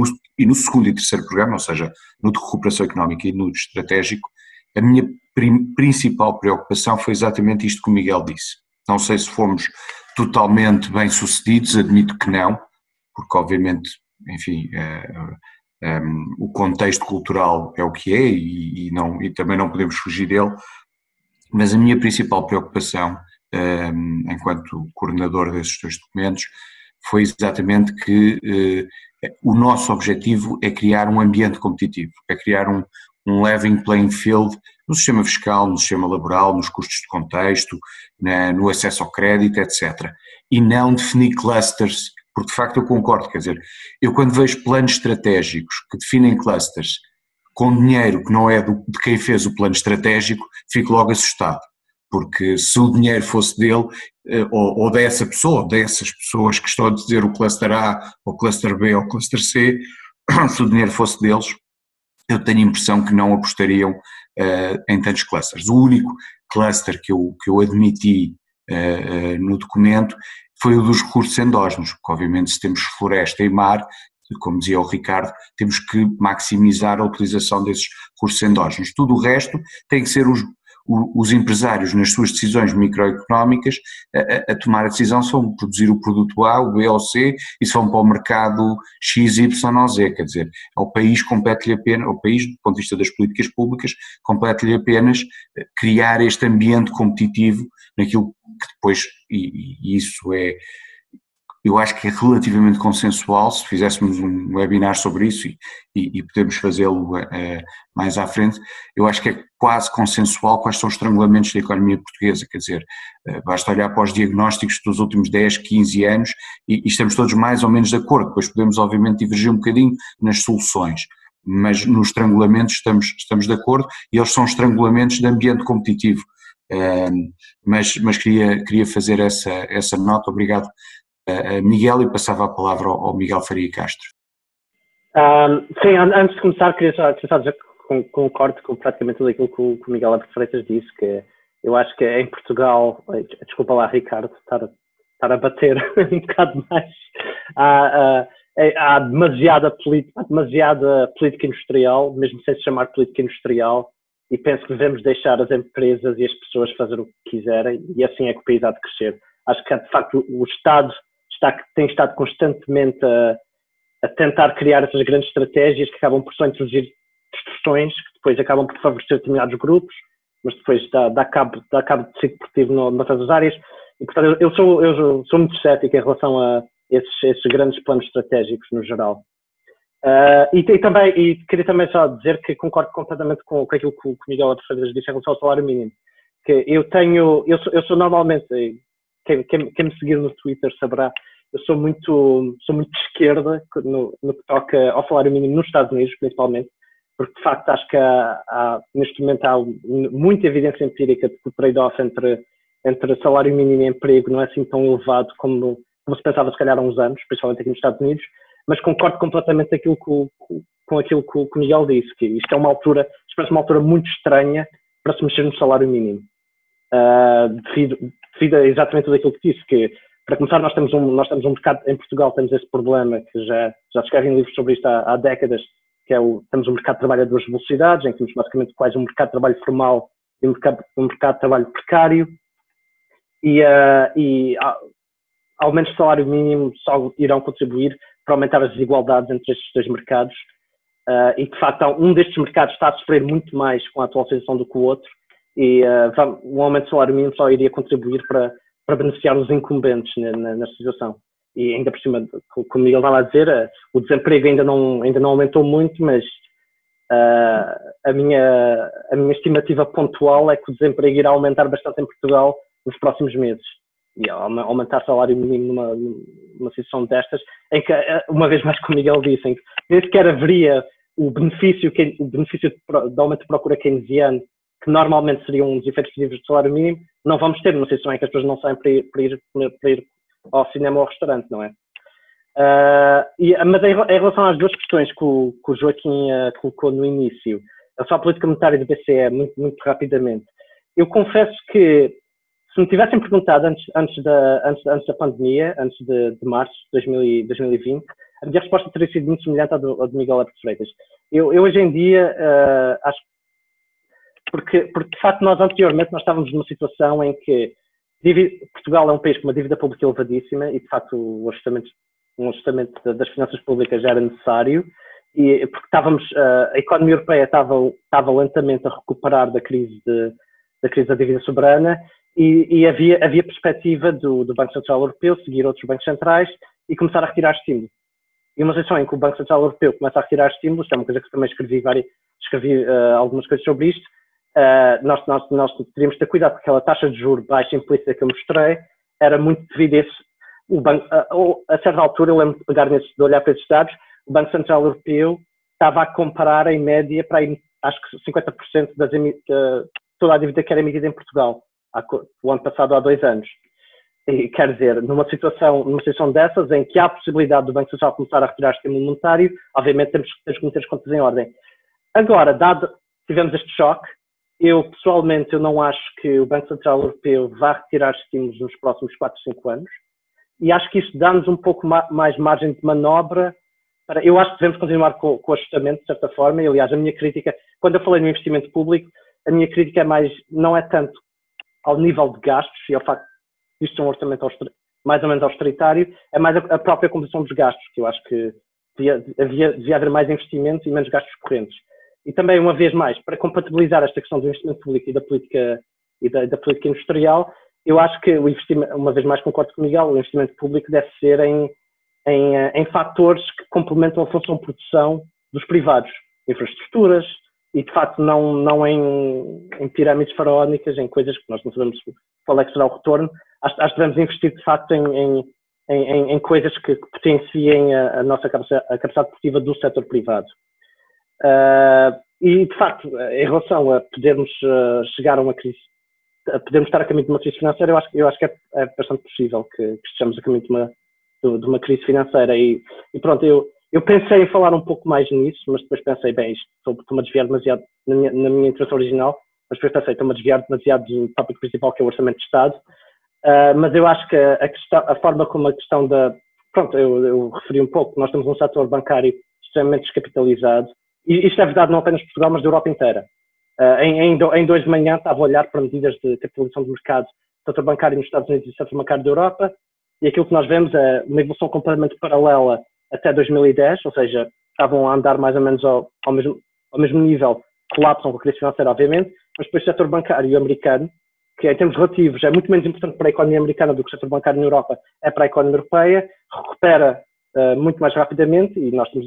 no segundo e terceiro programa, ou seja, no de recuperação económica e no de estratégico, a minha principal preocupação foi exatamente isto que o Miguel disse. Não sei se fomos totalmente bem-sucedidos, admito que não, porque obviamente, enfim, O contexto cultural é o que é e também não podemos fugir dele, mas a minha principal preocupação, enquanto coordenador desses dois documentos, foi exatamente que o nosso objetivo é criar um ambiente competitivo, é criar um level playing field no sistema fiscal, no sistema laboral, nos custos de contexto, no acesso ao crédito, etc. E não definir clusters, porque de facto eu concordo, quer dizer, eu quando vejo planos estratégicos que definem clusters com dinheiro que não é de quem fez o plano estratégico, fico logo assustado, porque se o dinheiro fosse dele, ou dessa pessoa, ou dessas pessoas que estão a dizer o cluster A, ou cluster B, ou cluster C, se o dinheiro fosse deles, eu tenho a impressão que não apostariam em tantos clusters. O único cluster que eu admiti no documento foi o dos recursos endógenos, porque obviamente se temos floresta e mar, como dizia o Ricardo, temos que maximizar a utilização desses recursos endógenos. Tudo o resto tem que ser os empresários nas suas decisões microeconómicas a tomar a decisão se vão produzir o produto A, o B ou o C e se vão para o mercado X, Y ou Z, quer dizer, ao país compete-lhe apenas, ao país do ponto de vista das políticas públicas, compete-lhe apenas criar este ambiente competitivo naquilo que depois, e isso é, eu acho que é relativamente consensual, se fizéssemos um webinar sobre isso e podemos fazê-lo mais à frente, eu acho que é quase consensual quais são os estrangulamentos da economia portuguesa, quer dizer, basta olhar para os diagnósticos dos últimos 10, 15 anos e estamos todos mais ou menos de acordo, depois podemos obviamente divergir um bocadinho nas soluções, mas nos estrangulamentos estamos de acordo e eles são estrangulamentos de ambiente competitivo, mas queria fazer essa nota. Obrigado, Miguel, e passava a palavra ao Miguel Faria Castro. Sim, antes de começar, queria só dizer que concordo com praticamente tudo aquilo que o Miguel Abreu Freitas disse, que eu acho que em Portugal, desculpa lá, Ricardo, estar a bater um bocado mais, há demasiada política industrial, mesmo sem se chamar política industrial, e penso que devemos deixar as empresas e as pessoas fazer o que quiserem, e assim é que o país há de crescer. Acho que, de facto, o Estado tem estado constantemente a tentar criar essas grandes estratégias que acabam por só introduzir distorções, que depois acabam por favorecer determinados grupos, mas depois dá cabo de tecido produtivo noutras áreas. E, portanto, eu sou muito cético em relação a esses grandes planos estratégicos no geral. E queria também só dizer que concordo completamente com aquilo que o Miguel Abreu Freitas disse em relação ao salário mínimo. Que eu sou normalmente, quem me seguir no Twitter saberá, eu sou muito de esquerda no que toca ao salário mínimo nos Estados Unidos, principalmente, porque de facto acho que neste momento há muita evidência empírica de que o trade-off entre salário mínimo e emprego não é assim tão elevado como se pensava se calhar há uns anos, principalmente aqui nos Estados Unidos, mas concordo completamente com aquilo que o Miguel disse, que isto é uma altura muito estranha para se mexer no salário mínimo, devido a exatamente tudo aquilo que disse, que para começar nós temos um mercado, em Portugal temos esse problema, que já se escrevem livros sobre isto há décadas, que temos um mercado de trabalho a duas velocidades, em que temos basicamente quase um mercado de trabalho formal e um mercado de trabalho precário, e aumentos de salário mínimo só irão contribuir para aumentar as desigualdades entre estes dois mercados, e de facto um destes mercados está a sofrer muito mais com a atual situação do que o outro, e o aumento do salário mínimo só iria contribuir para beneficiar os incumbentes nesta situação. E ainda por cima, como o Miguel estava a dizer, o desemprego ainda não aumentou muito, mas a minha estimativa pontual é que o desemprego irá aumentar bastante em Portugal nos próximos meses. E aumentar o salário mínimo numa situação destas, em que, uma vez mais, como o Miguel disse, em que nem sequer haveria o benefício de aumento de procura keynesiano, que normalmente seriam uns efeitos positivos do salário mínimo, não vamos ter numa situação em que as pessoas não saem para ir ao cinema ou ao restaurante, não é? Mas em relação às duas questões que o Joaquim colocou no início, a política monetária do BCE, muito, muito rapidamente, eu confesso que se me tivessem perguntado antes da pandemia, antes de março de 2020, a minha resposta teria sido muito semelhante à do Miguel Abreu Freitas. Eu hoje em dia acho porque de facto nós anteriormente estávamos numa situação em que Portugal é um país com uma dívida pública elevadíssima e de facto um ajustamento das finanças públicas já era necessário, porque a economia europeia estava lentamente a recuperar da crise da dívida soberana e havia perspectiva do Banco Central Europeu seguir outros bancos centrais e começar a retirar estímulo. E uma situação em que o Banco Central Europeu começa a retirar estímulos, é uma coisa que também escrevi algumas coisas sobre isto, nós teríamos de ter cuidado, porque aquela taxa de juros baixa implícita que eu mostrei era muito devido a esse. O banco, a certa altura, eu lembro de olhar para esses dados, o Banco Central Europeu estava a comparar em média para aí, acho que 50% toda a dívida que era emitida em Portugal, o ano passado, há 2 anos. E, quer dizer, numa situação dessas, em que há a possibilidade do Banco Central começar a retirar estímulo monetário, obviamente temos que meter as contas em ordem. Agora, tivemos este choque, pessoalmente, eu não acho que o Banco Central Europeu vá retirar estímulos nos próximos 4, 5 anos, e acho que isto dá-nos um pouco mais margem de manobra. Eu acho que devemos continuar com o ajustamento, de certa forma, e aliás, a minha crítica, quando eu falei no investimento público, a minha crítica não é tanto ao nível de gastos e ao facto de isto ser um orçamento mais ou menos austeritário, é mais a própria composição dos gastos, que eu acho que devia haver mais investimento e menos gastos correntes. E também, uma vez mais, para compatibilizar esta questão do investimento público e da política industrial, eu acho que o investimento, uma vez mais concordo com o Miguel, o investimento público deve ser em fatores que complementam a função de produção dos privados, infraestruturas, e de facto não em pirâmides faraónicas, em coisas que nós não sabemos qual é que será o retorno. Acho que devemos investir de facto em coisas que potenciem a nossa capacidade produtiva do setor privado. E de facto, em relação a podermos chegar a uma crise, podemos estar a caminho de uma crise financeira, eu acho que é bastante possível que estejamos a caminho de uma crise financeira. E pronto, eu pensei em falar um pouco mais nisso, mas depois pensei, bem, estou-me a desviar demasiado na minha introdução original, mas depois pensei, estou-me a desviar demasiado do tópico principal, que é o Orçamento de Estado. Mas eu acho que a forma como a questão da... Pronto, eu referi um pouco, nós temos um setor bancário extremamente descapitalizado, e isto é verdade não apenas de Portugal, mas da Europa inteira. Em 2 de manhã estava a olhar para medidas de capitalização do mercado do setor bancário nos Estados Unidos e do setor bancário da Europa, e aquilo que nós vemos é uma evolução completamente paralela até 2010, ou seja, estavam a andar mais ou menos ao mesmo nível, colapsam com a crise financeira, obviamente, mas depois o setor bancário americano, que em termos relativos é muito menos importante para a economia americana do que o setor bancário na Europa, é para a economia europeia, recupera muito mais rapidamente, e nós temos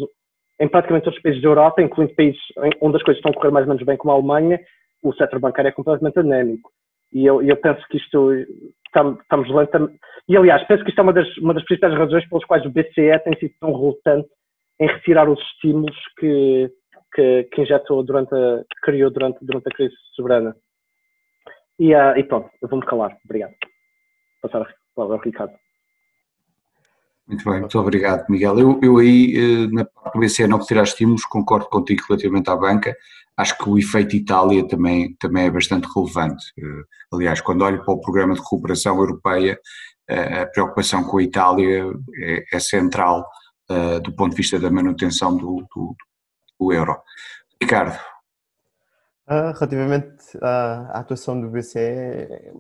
em praticamente todos os países da Europa, incluindo países onde as coisas estão a correr mais ou menos bem, como a Alemanha, o setor bancário é completamente anémico. E eu penso que isto estamos lentamente... E aliás, penso que isto é uma das principais razões pelas quais o BCE tem sido tão relutante em retirar os estímulos que injetou que criou durante a crise soberana. E pronto, eu vou-me calar. Obrigado. Passar a palavra ao Ricardo. Muito bem, muito obrigado, Miguel. Eu aí, na parte do BCE não retirar estímulos, concordo contigo relativamente à banca. Acho que o efeito Itália também é bastante relevante. Aliás, quando olho para o programa de recuperação europeia, a preocupação com a Itália é central do ponto de vista da manutenção do euro. Ricardo. Relativamente à atuação do BCE,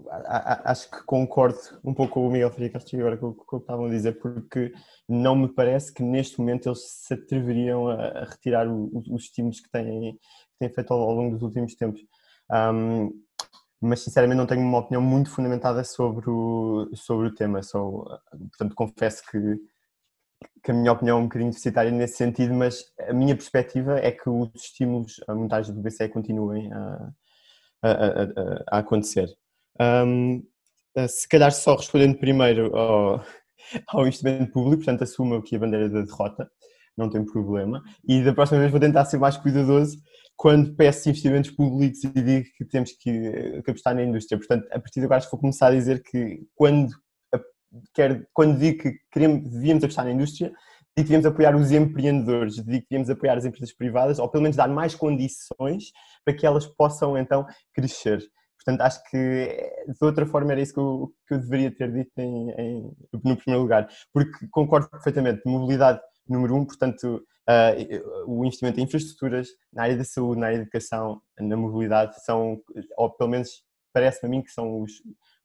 acho que concordo um pouco com o Miguel Ferreira Castilho agora com o que estavam a dizer, porque não me parece que neste momento eles se atreveriam a retirar os estímulos que têm feito ao longo dos últimos tempos. Mas sinceramente não tenho uma opinião muito fundamentada sobre o tema, portanto confesso que a minha opinião é um bocadinho deficitária nesse sentido, mas a minha perspectiva é que os estímulos monetários do BCE continuem a acontecer. Se calhar só respondendo primeiro ao investimento público, portanto assumo aqui a bandeira da derrota, não tem problema, e da próxima vez vou tentar ser mais cuidadoso quando peço investimentos públicos e digo que temos que apostar na indústria. Portanto, a partir de agora acho que vou começar a dizer que quando digo que devíamos apostar na indústria, digo que devíamos apoiar os empreendedores, digo que devíamos apoiar as empresas privadas, ou pelo menos dar mais condições para que elas possam então crescer. Portanto, acho que de outra forma era isso que eu deveria ter dito no primeiro lugar, porque concordo perfeitamente, mobilidade número 1, portanto, o investimento em infraestruturas, na área da saúde, na área da educação, na mobilidade, ou pelo menos parece-me a mim que são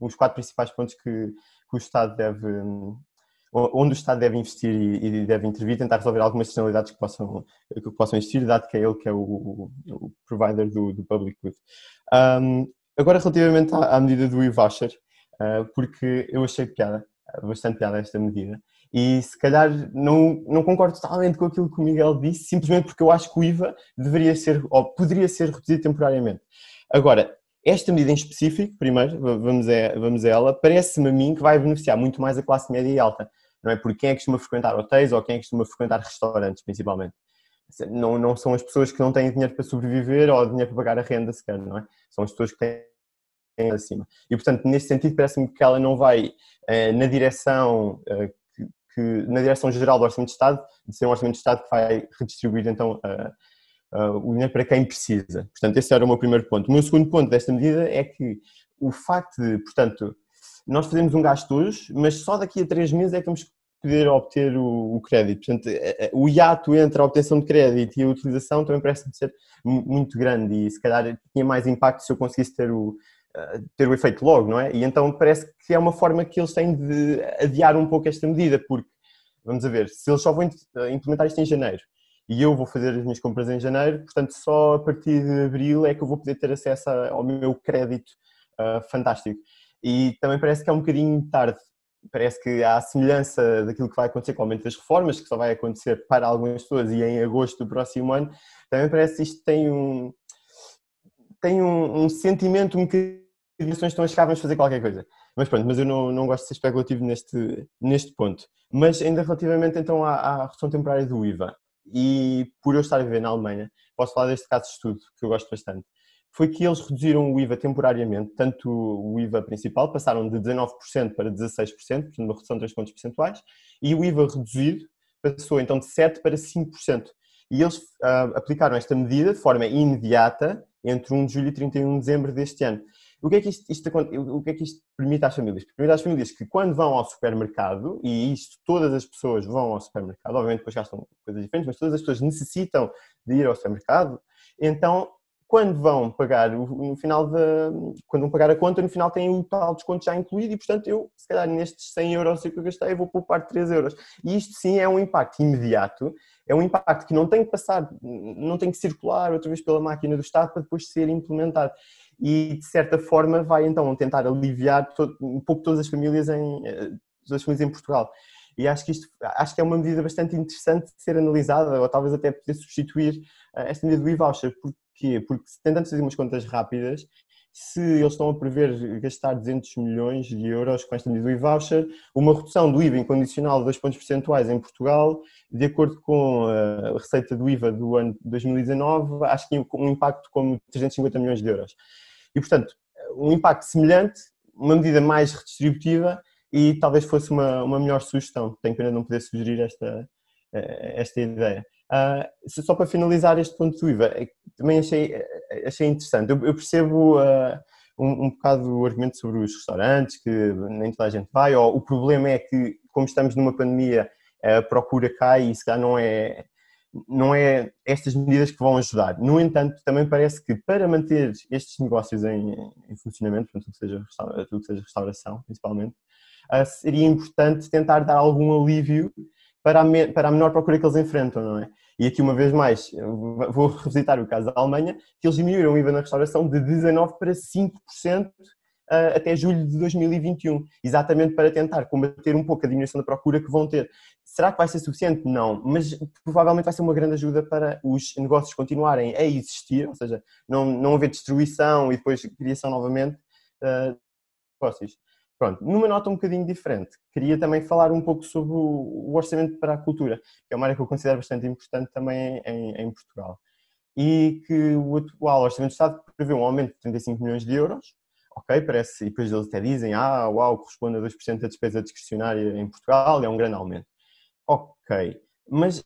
os 4 principais pontos que o Estado onde o Estado deve investir e deve intervir, tentar resolver algumas externalidades que possam existir, dado que é ele que é o provider do public good. Agora, relativamente à medida do e-voucher, porque eu achei bastante piada esta medida, e se calhar não concordo totalmente com aquilo que o Miguel disse, simplesmente porque eu acho que o IVA deveria ser, ou poderia ser reduzido temporariamente. Agora, esta medida em específico, primeiro, vamos a ela, parece-me a mim que vai beneficiar muito mais a classe média e alta, não é? Porque quem é que costuma frequentar hotéis ou quem é que costuma frequentar restaurantes, principalmente? Não são as pessoas que não têm dinheiro para sobreviver ou dinheiro para pagar a renda sequer, não é? São as pessoas que têm acima. E, portanto, nesse sentido, parece-me que ela não vai na direção na direção geral do Orçamento de Estado, de ser um Orçamento de Estado que vai redistribuir, então, o dinheiro para quem precisa. Portanto, esse era o meu primeiro ponto. O meu segundo ponto desta medida é que o facto de, portanto, nós fazemos um gasto hoje, mas só daqui a 3 meses é que vamos poder obter o crédito. Portanto, o hiato entre a obtenção de crédito e a utilização também parece-me ser muito grande e se calhar tinha mais impacto se eu conseguisse ter o efeito logo, não é? E então parece que é uma forma que eles têm de adiar um pouco esta medida, porque, vamos a ver, se eles só vão implementar isto em janeiro e eu vou fazer as minhas compras em janeiro, portanto só a partir de abril é que eu vou poder ter acesso ao meu crédito fantástico. E também parece que é um bocadinho tarde. Parece que há a semelhança daquilo que vai acontecer com o aumento das reformas, que só vai acontecer para algumas pessoas e em agosto do próximo ano, também parece que isto tem um sentimento um bocadinho de que estão a chegar, vamos fazer qualquer coisa. Mas pronto, mas eu não gosto de ser especulativo neste ponto. Mas ainda relativamente então à redução temporária do IVA, e por eu estar a viver na Alemanha, posso falar deste caso de estudo, que eu gosto bastante, foi que eles reduziram o IVA temporariamente, tanto o IVA principal, passaram de 19% para 16%, portanto uma redução de 3 pontos percentuais, e o IVA reduzido passou então de 7% para 5%. E eles aplicaram esta medida de forma imediata entre 1 de julho e 31 de dezembro deste ano. O que é que isto permite às famílias? Permite às famílias que quando vão ao supermercado, e isto todas as pessoas vão ao supermercado, obviamente depois gastam coisas diferentes, mas todas as pessoas necessitam de ir ao supermercado, então quando vão pagar quando vão pagar a conta, no final têm o tal desconto já incluído e, portanto, eu, se calhar, nestes 100 euros que eu gastei, vou poupar 3 euros. E isto, sim, é um impacto imediato, é um impacto que não tem que passar, não tem que circular outra vez pela máquina do Estado para depois ser implementado. E, de certa forma, vai, então, tentar aliviar um pouco todas as famílias em Portugal. E acho que é uma medida bastante interessante de ser analisada, ou talvez até poder substituir esta medida do e-voucher. Porquê? Porque tentando fazer umas contas rápidas, se eles estão a prever gastar 200 milhões de euros com esta medida do e-voucher, uma redução do IVA incondicional de 2 pontos percentuais em Portugal, de acordo com a receita do IVA do ano 2019, acho que um impacto como 350 milhões de euros. E, portanto, um impacto semelhante, uma medida mais redistributiva e talvez fosse uma melhor sugestão. Tenho pena de não poder sugerir esta ideia. Só para finalizar este ponto do IVA, também achei interessante. Eu percebo um bocado o argumento sobre os restaurantes, que nem toda a gente vai, ou o problema é que, como estamos numa pandemia, a procura cai e se calhar não é estas medidas que vão ajudar. No entanto, também parece que para manter estes negócios em funcionamento, portanto, tudo que seja restauração, principalmente, seria importante tentar dar algum alívio para a menor procura que eles enfrentam, não é? E aqui, uma vez mais, vou revisitar o caso da Alemanha, que eles diminuíram o IVA na restauração de 19% para 5% até julho de 2021, exatamente para tentar combater um pouco a diminuição da procura que vão ter. Será que vai ser suficiente? Não, mas provavelmente vai ser uma grande ajuda para os negócios continuarem a existir, ou seja, não haver destruição e depois criação novamente de negócios. Pronto, numa nota um bocadinho diferente, queria também falar um pouco sobre o orçamento para a cultura, que é uma área que eu considero bastante importante também em Portugal. E que o atual Orçamento do Estado prevê um aumento de 35 milhões de euros, ok, parece, e depois eles até dizem, uau, corresponde a 2% da despesa discricionária em Portugal, é um grande aumento. Ok, mas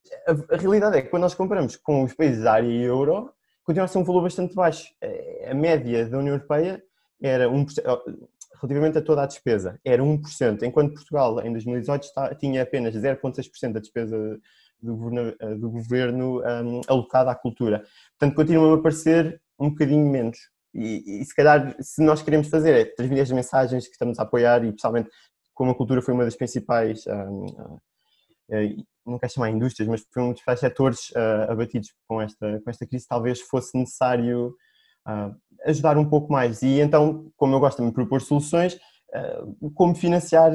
a realidade é que quando nós comparamos com os países da área euro, continua a ser um valor bastante baixo. A média da União Europeia era 1%, relativamente a toda a despesa, era 1%, enquanto Portugal, em 2018, tinha apenas 0,6% da despesa do governo alocada à cultura. Portanto, continua a parecer um bocadinho menos. E se calhar, se nós queremos fazer é transmitir as mensagens que estamos a apoiar e, pessoalmente, como a cultura foi uma das principais, não quero chamar indústrias, mas foi um dos principais setores abatidos com esta crise, talvez fosse necessário ajudar um pouco mais. E então, como eu gosto de me propor soluções, como financiar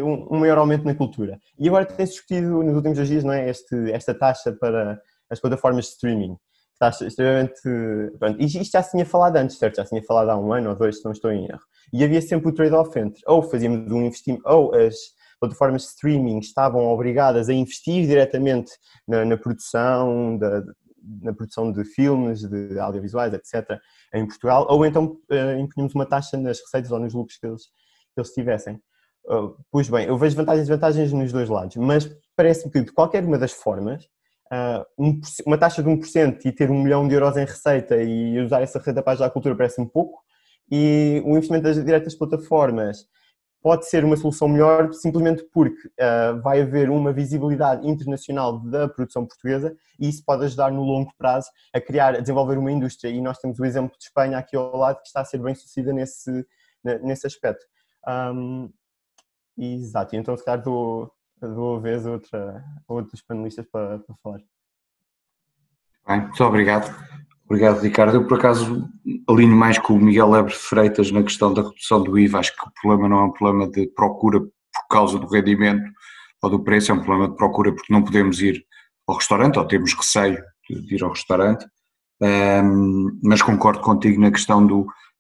um maior aumento na cultura. E agora tem-se discutido nos últimos dias, não é, esta taxa para as plataformas de streaming. Taxa extremamente... Pronto, e isto já se tinha falado antes, certo? Já se tinha falado há 1 ano ou 2, se não estou em erro. E havia sempre o trade-off entre ou fazíamos um investimento, ou as plataformas de streaming estavam obrigadas a investir diretamente na produção, na produção de filmes, de audiovisuais, etc., em Portugal, ou então impunhamos uma taxa nas receitas ou nos lucros que eles tivessem. Pois bem, eu vejo vantagens e desvantagens nos dois lados, mas parece-me que de qualquer uma das formas, uma taxa de 1% e ter 1 milhão de euros em receita e usar essa receita para ajudar a cultura parece-me pouco, e o investimento das diretas plataformas pode ser uma solução melhor simplesmente porque vai haver uma visibilidade internacional da produção portuguesa e isso pode ajudar no longo prazo a desenvolver uma indústria, e nós temos o exemplo de Espanha aqui ao lado que está a ser bem sucedida nesse aspecto. Exato, então se calhar dou a vez a outros panelistas para falar. Bem, muito obrigado. Obrigado, Ricardo. Eu, por acaso, alinho mais com o Miguel Lebre Freitas na questão da redução do IVA. Acho que o problema não é um problema de procura por causa do rendimento ou do preço, é um problema de procura porque não podemos ir ao restaurante ou temos receio de ir ao restaurante. Mas concordo contigo na questão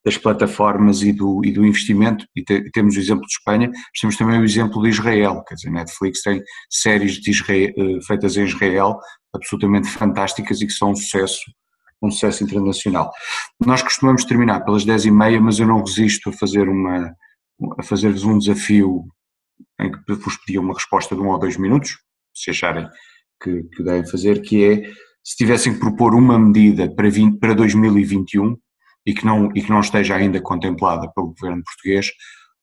das plataformas e do investimento, e temos o exemplo de Espanha, mas temos também o exemplo de Israel, quer dizer, Netflix tem séries feitas em Israel absolutamente fantásticas e que são um sucesso internacional. Nós costumamos terminar pelas 10h30, mas eu não resisto a fazer-vos um desafio em que vos pedia uma resposta de 1 ou 2 minutos, se acharem que devem fazer, que é, se tivessem que propor uma medida para 2021 e que não esteja ainda contemplada pelo governo português,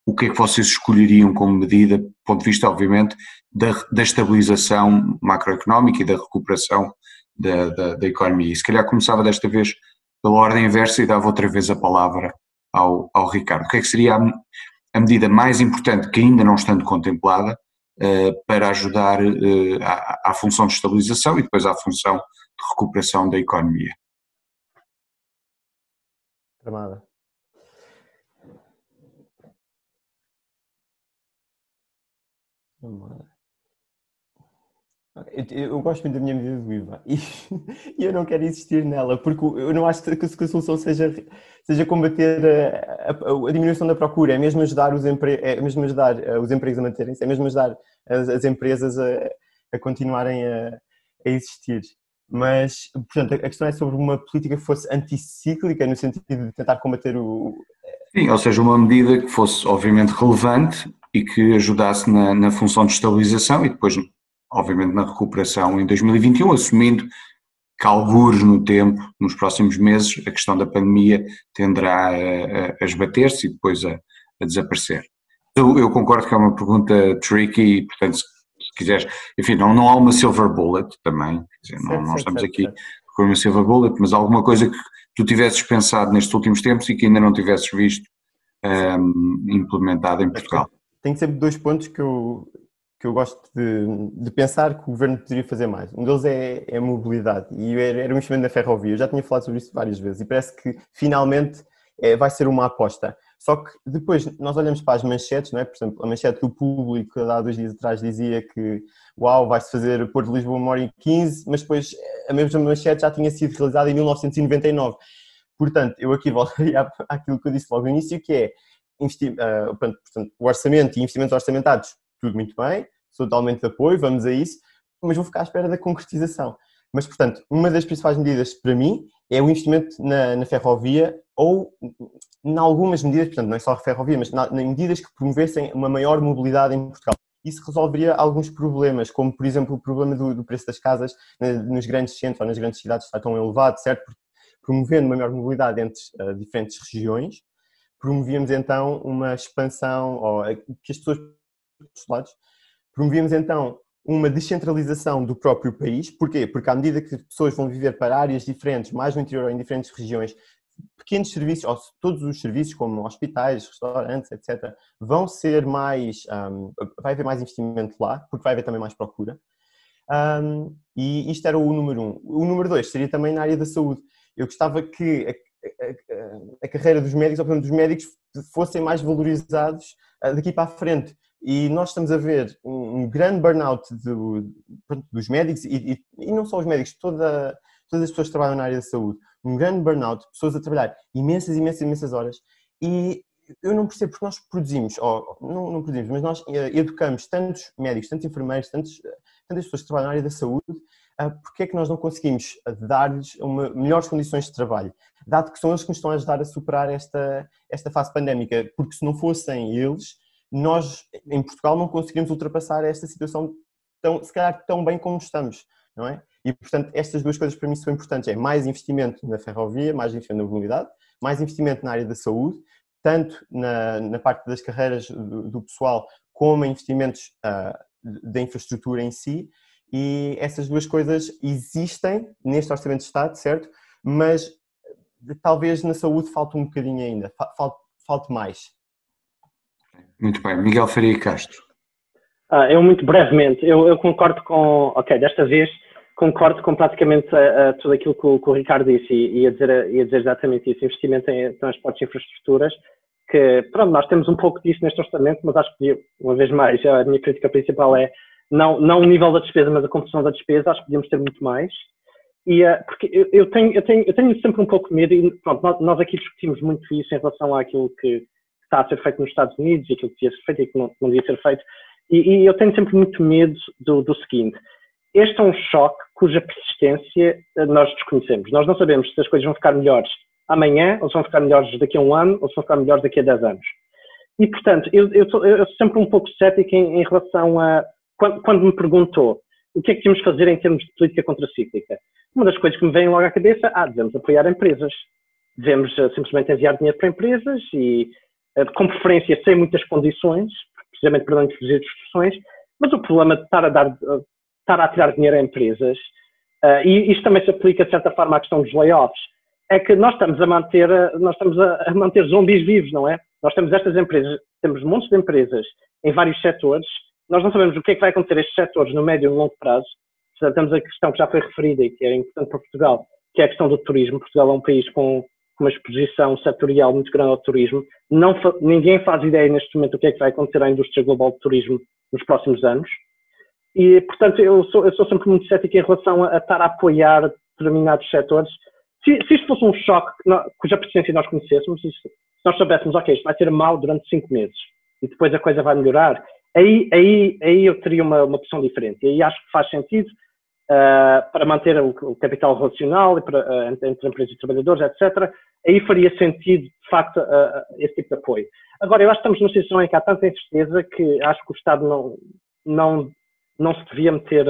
o que é que vocês escolheriam como medida, do ponto de vista, obviamente, da estabilização macroeconómica e da recuperação da economia? E se calhar começava desta vez pela ordem inversa e dava outra vez a palavra ao Ricardo. O que é que seria a medida mais importante que ainda não estando contemplada para ajudar à função de estabilização e depois à função de recuperação da economia? Tramada. Eu gosto muito da minha medida do IVA e eu não quero insistir nela porque eu não acho que a solução seja combater a diminuição da procura, é mesmo ajudar os empregos a manterem-se, é mesmo ajudar as empresas a continuarem a existir. Mas, portanto, a questão é sobre uma política que fosse anticíclica, no sentido de tentar combater Sim, ou seja, uma medida que fosse obviamente relevante e que ajudasse na função de estabilização e depois, obviamente, na recuperação em 2021, assumindo que algures no tempo, nos próximos meses, a questão da pandemia tenderá a esbater-se e depois a desaparecer. Eu concordo que é uma pergunta tricky e, portanto, se quiseres, enfim, não há uma silver bullet também, quer dizer, não estamos aqui com uma silver bullet, mas alguma coisa que tu tivesses pensado nestes últimos tempos e que ainda não tivesses visto implementada em Portugal. Tem sempre 2 pontos que eu gosto de pensar que o governo poderia fazer mais. Um deles é a mobilidade e era um investimento na ferrovia. Eu já tinha falado sobre isso várias vezes e parece que finalmente vai ser uma aposta. Só que depois nós olhamos para as manchetes, não é? Por exemplo, a manchete do Público há 2 dias atrás dizia que vai-se fazer Porto de Lisboa 1h15, mas depois a mesma manchete já tinha sido realizada em 1999. Portanto, eu aqui voltaria àquilo que eu disse logo no início, que é portanto, o orçamento e investimentos orçamentados, tudo muito bem, sou totalmente de apoio, vamos a isso, mas vou ficar à espera da concretização. Mas, portanto, uma das principais medidas para mim é o investimento na ferrovia ou em algumas medidas, portanto, não é só a ferrovia, mas em medidas que promovessem uma maior mobilidade em Portugal. Isso resolveria alguns problemas, como, por exemplo, o problema do preço das casas nos grandes centros ou nas grandes cidades está tão elevado, certo? Porque promovendo uma maior mobilidade entre diferentes regiões, promovíamos então uma expansão, ou que as pessoas dos lados, promovíamos então uma descentralização do próprio país. Porquê? Porque à medida que as pessoas vão viver para áreas diferentes, mais no interior ou em diferentes regiões, pequenos serviços, ou todos os serviços como hospitais, restaurantes, etc., vão ser mais, vai haver mais investimento lá, porque vai haver também mais procura. E isto era o número 1. O número 2 seria também na área da saúde. Eu gostava que a carreira dos médicos, ou pelo menos dos médicos, fossem mais valorizados daqui para a frente. E nós estamos a ver um grande burnout dos médicos, e não só os médicos, todas as pessoas que trabalham na área da saúde. Um grande burnout, pessoas a trabalhar imensas horas. E eu não percebo, porque nós produzimos, não produzimos, mas nós educamos tantos médicos, tantos enfermeiros, tantas pessoas que trabalham na área da saúde, porque é que nós não conseguimos dar-lhes melhores condições de trabalho? Dado que são eles que nos estão a ajudar a superar esta fase pandémica, porque se não fossem eles, nós em Portugal não conseguimos ultrapassar esta situação se calhar tão bem como estamos, não é? E portanto estas duas coisas para mim são importantes, é mais investimento na ferrovia, mais investimento na mobilidade, mais investimento na área da saúde, tanto na parte das carreiras do pessoal, como em investimentos da infraestrutura em si, e essas duas coisas existem neste Orçamento de Estado, certo? Mas talvez na saúde falte um bocadinho ainda, falte mais. Muito bem. Miguel Faria Castro. Eu muito brevemente, eu concordo desta vez concordo com praticamente tudo aquilo que o Ricardo disse e ia dizer exatamente isso, investimento em transportes e infraestruturas, que pronto, nós temos um pouco disso neste orçamento, mas acho que, uma vez mais, a minha crítica principal é não o nível da despesa, mas a composição da despesa, acho que podíamos ter muito mais. E, porque eu tenho sempre um pouco de medo, e pronto, nós aqui discutimos muito isso em relação àquilo que está a ser feito nos Estados Unidos e aquilo que devia ser feito e que não devia ser feito, e eu tenho sempre muito medo do seguinte: este é um choque cuja persistência nós desconhecemos. Nós não sabemos se as coisas vão ficar melhores amanhã, ou se vão ficar melhores daqui a um ano, ou se vão ficar melhores daqui a 10 anos. E, portanto, eu sou sempre um pouco cético em relação a... Quando me perguntou o que é que tínhamos de fazer em termos de política contracíclica, uma das coisas que me vem logo à cabeça, devemos apoiar empresas. Devemos simplesmente enviar dinheiro para empresas e, com preferência, sem muitas condições, precisamente para não introduzir discussões, mas o problema de estar a tirar dinheiro a empresas, e isto também se aplica, de certa forma, à questão dos layoffs, é que nós estamos a manter zumbis vivos, não é? Nós temos estas empresas, temos montes de empresas em vários setores, nós não sabemos o que é que vai acontecer a estes setores no médio e no longo prazo. Portanto, temos a questão que já foi referida e que é importante para Portugal, que é a questão do turismo. Portugal é um país com uma exposição setorial muito grande ao turismo. Ninguém faz ideia neste momento do que é que vai acontecer à indústria global do turismo nos próximos anos. E, portanto, eu sou sempre muito cético em relação a estar a apoiar determinados setores. Se isto fosse um choque cuja persistência nós conhecêssemos, se nós soubéssemos, ok, isto vai ser mau durante 5 meses e depois a coisa vai melhorar, aí eu teria uma opção diferente. E aí acho que faz sentido para manter o capital relacional entre empresas e trabalhadores, etc. Aí faria sentido, de facto, esse tipo de apoio. Agora, eu acho que estamos numa situação em que há tanta incerteza que acho que o Estado não se devia meter,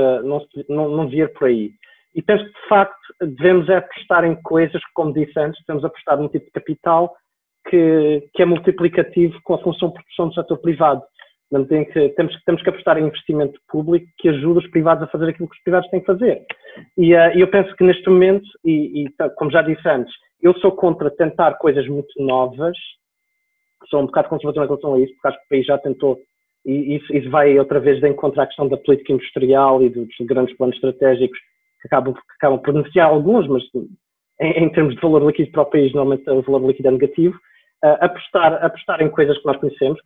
não devia ir por aí. E penso que, de facto, devemos apostar em coisas que, como disse antes, devemos apostar num tipo de capital que é multiplicativo com a função de produção do setor privado. Temos que apostar em investimento público que ajude os privados a fazer aquilo que os privados têm que fazer. E eu penso que neste momento, como já disse antes, eu sou contra tentar coisas muito novas, sou um bocado conservador em relação a isso, porque acho que o país já tentou, e isso vai outra vez de encontro à questão da política industrial e dos grandes planos estratégicos que acabam por beneficiar alguns, mas em termos de valor líquido para o país, normalmente o valor líquido é negativo. Apostar em coisas que nós conhecemos,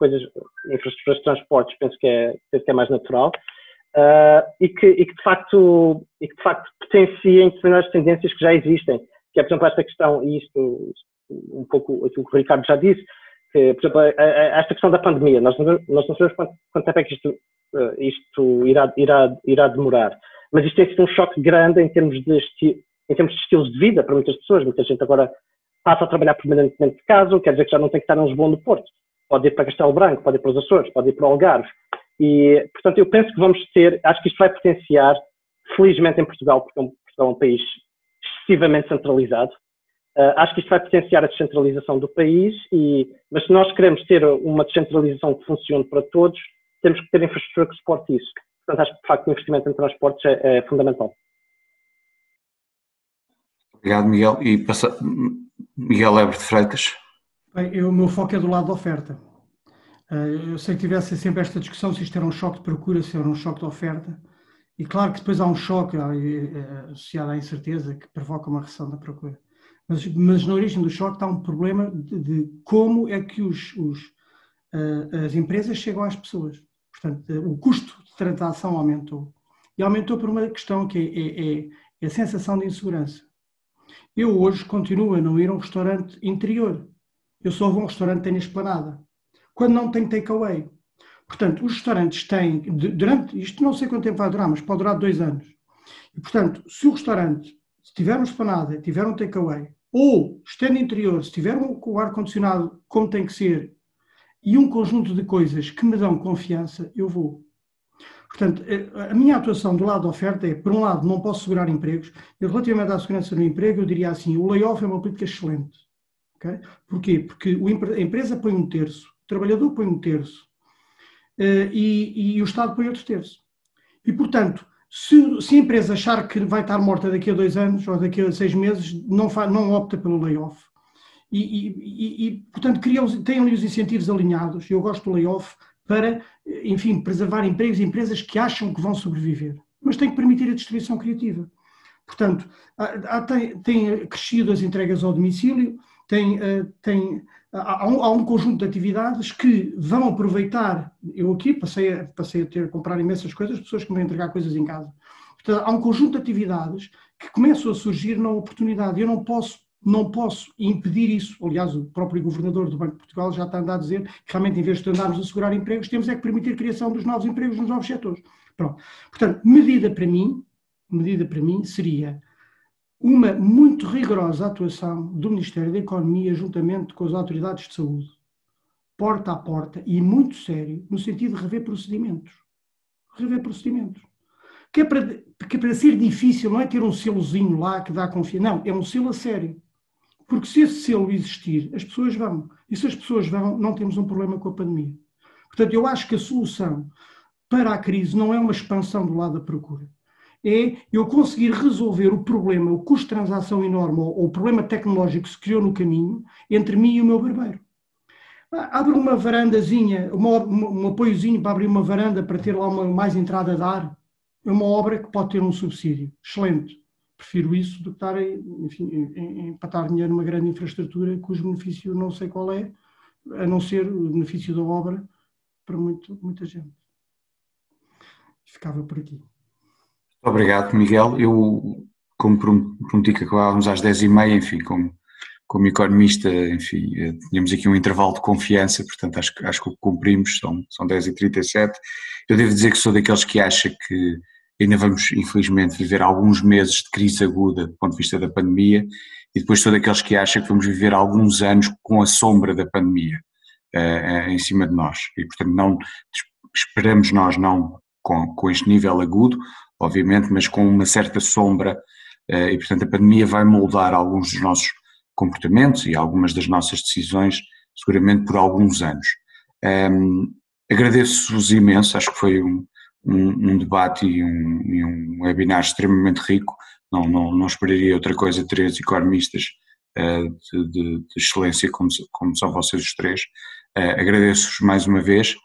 infraestruturas de transportes, penso que é mais natural, e que de facto potenciem determinadas tendências que já existem, que é, por exemplo, esta questão, e isto um pouco aquilo que o Ricardo já disse, que, por exemplo, esta questão da pandemia, nós não sabemos quanto tempo é que isto irá demorar, mas isto tem sido um choque grande em termos de estilos de vida para muitas pessoas. Muita gente agora passa a trabalhar permanentemente de casa, quer dizer que já não tem que estar em Lisboa, no Porto. Pode ir para Castelo Branco, pode ir para os Açores, pode ir para o Algarve. E, portanto, eu penso que vamos ter, acho que isto vai potenciar, felizmente em Portugal, porque Portugal é um país excessivamente centralizado, acho que isto vai potenciar a descentralização do país, mas se nós queremos ter uma descentralização que funcione para todos, temos que ter infraestrutura que suporte isso. Portanto, acho que, de facto, o investimento em transportes é fundamental. Obrigado, Miguel. E Miguel Ebre de Freitas. Bem, o meu foco é do lado da oferta. Eu sei que tivesse sempre esta discussão se isto era um choque de procura, se era um choque de oferta. E claro que depois há um choque associado à incerteza que provoca uma recessão da procura. Mas na origem do choque está um problema de como é que as empresas chegam às pessoas. Portanto, o custo de transação aumentou. E aumentou por uma questão que é a sensação de insegurança. Eu hoje continuo a não ir a um restaurante interior. Eu só vou a um restaurante que tenha esplanada. Quando não tem takeaway. Portanto, os restaurantes têm, durante, isto não sei quanto tempo vai durar, mas pode durar 2 anos. E, portanto, se o restaurante tiver uma esplanada, tiver um takeaway, ou estando interior, se tiver o ar-condicionado como tem que ser, e um conjunto de coisas que me dão confiança, eu vou. Portanto, a minha atuação do lado da oferta é, por um lado, não posso segurar empregos. E relativamente à segurança no emprego, eu diria assim, o layoff é uma política excelente. Okay? Porquê? Porque a empresa põe 1/3, o trabalhador põe 1/3 e o Estado põe outro terço. E, portanto, se a empresa achar que vai estar morta daqui a 2 anos ou daqui a 6 meses, não opta pelo layoff. Portanto, têm ali os incentivos alinhados. Eu gosto do layoff para, enfim, preservar empregos e empresas que acham que vão sobreviver. Mas tem que permitir a distribuição criativa. Portanto, tem crescido as entregas ao domicílio, há um conjunto de atividades que vão aproveitar. Eu aqui passei a comprar imensas coisas, pessoas que me vão entregar coisas em casa. Portanto, há um conjunto de atividades que começam a surgir na oportunidade. Eu não posso impedir isso. Aliás, o próprio governador do Banco de Portugal já está a andar a dizer que realmente, em vez de andarmos a segurar empregos, temos é que permitir a criação dos novos empregos nos novos setores. Pronto. Portanto, medida para mim seria uma muito rigorosa atuação do Ministério da Economia juntamente com as autoridades de saúde, porta a porta, e muito sério, no sentido de rever procedimentos. Que é para ser difícil, não é ter um selozinho lá que dá confiança, não, é um selo a sério. Porque se esse selo existir, as pessoas vão. E se as pessoas vão, não temos um problema com a pandemia. Portanto, eu acho que a solução para a crise não é uma expansão do lado da procura. É eu conseguir resolver o problema, o custo de transação enorme ou o problema tecnológico que se criou no caminho entre mim e o meu barbeiro. Abre uma varandazinha, um apoiozinho para abrir uma varanda para ter lá mais entrada de ar. É uma obra que pode ter um subsídio. Excelente. Prefiro isso do que estar empatar dinheiro numa grande infraestrutura cujo benefício não sei qual é, a não ser o benefício da obra para muita gente. Ficava por aqui. Obrigado, Miguel. Eu, como prometi que acabávamos às 10h30, enfim, como economista, enfim, tínhamos aqui um intervalo de confiança, portanto acho que o cumprimos, são 10h37. Eu devo dizer que sou daqueles que acha que ainda vamos, infelizmente, viver alguns meses de crise aguda do ponto de vista da pandemia, e depois sou daqueles que acha que vamos viver alguns anos com a sombra da pandemia em cima de nós. E, portanto, não esperamos nós não com este nível agudo, obviamente, mas com uma certa sombra, e, portanto, a pandemia vai moldar alguns dos nossos comportamentos e algumas das nossas decisões, seguramente por alguns anos. Agradeço-vos imenso, acho que foi um debate e um webinar extremamente rico. Não esperaria outra coisa, 3 economistas de excelência como são vocês os 3. Agradeço-vos mais uma vez.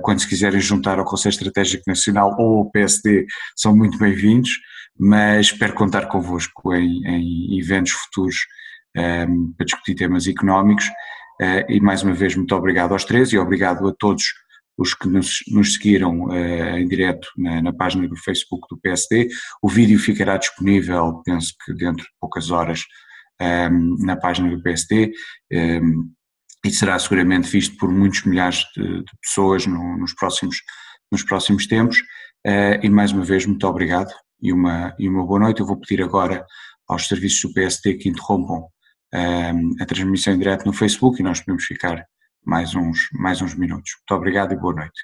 Quando se quiserem juntar ao Conselho Estratégico Nacional ou ao PSD, são muito bem-vindos, mas espero contar convosco em eventos futuros para discutir temas económicos. E mais uma vez, muito obrigado aos 3 e obrigado a todos os que nos seguiram em direto na página do Facebook do PSD. O vídeo ficará disponível, penso que dentro de poucas horas, na página do PSD, e será seguramente visto por muitos milhares de pessoas nos próximos tempos. E mais uma vez, muito obrigado e uma boa noite. Eu vou pedir agora aos serviços do PSD que interrompam a transmissão em direto no Facebook e nós podemos ficar mais uns minutos. Muito obrigado e boa noite.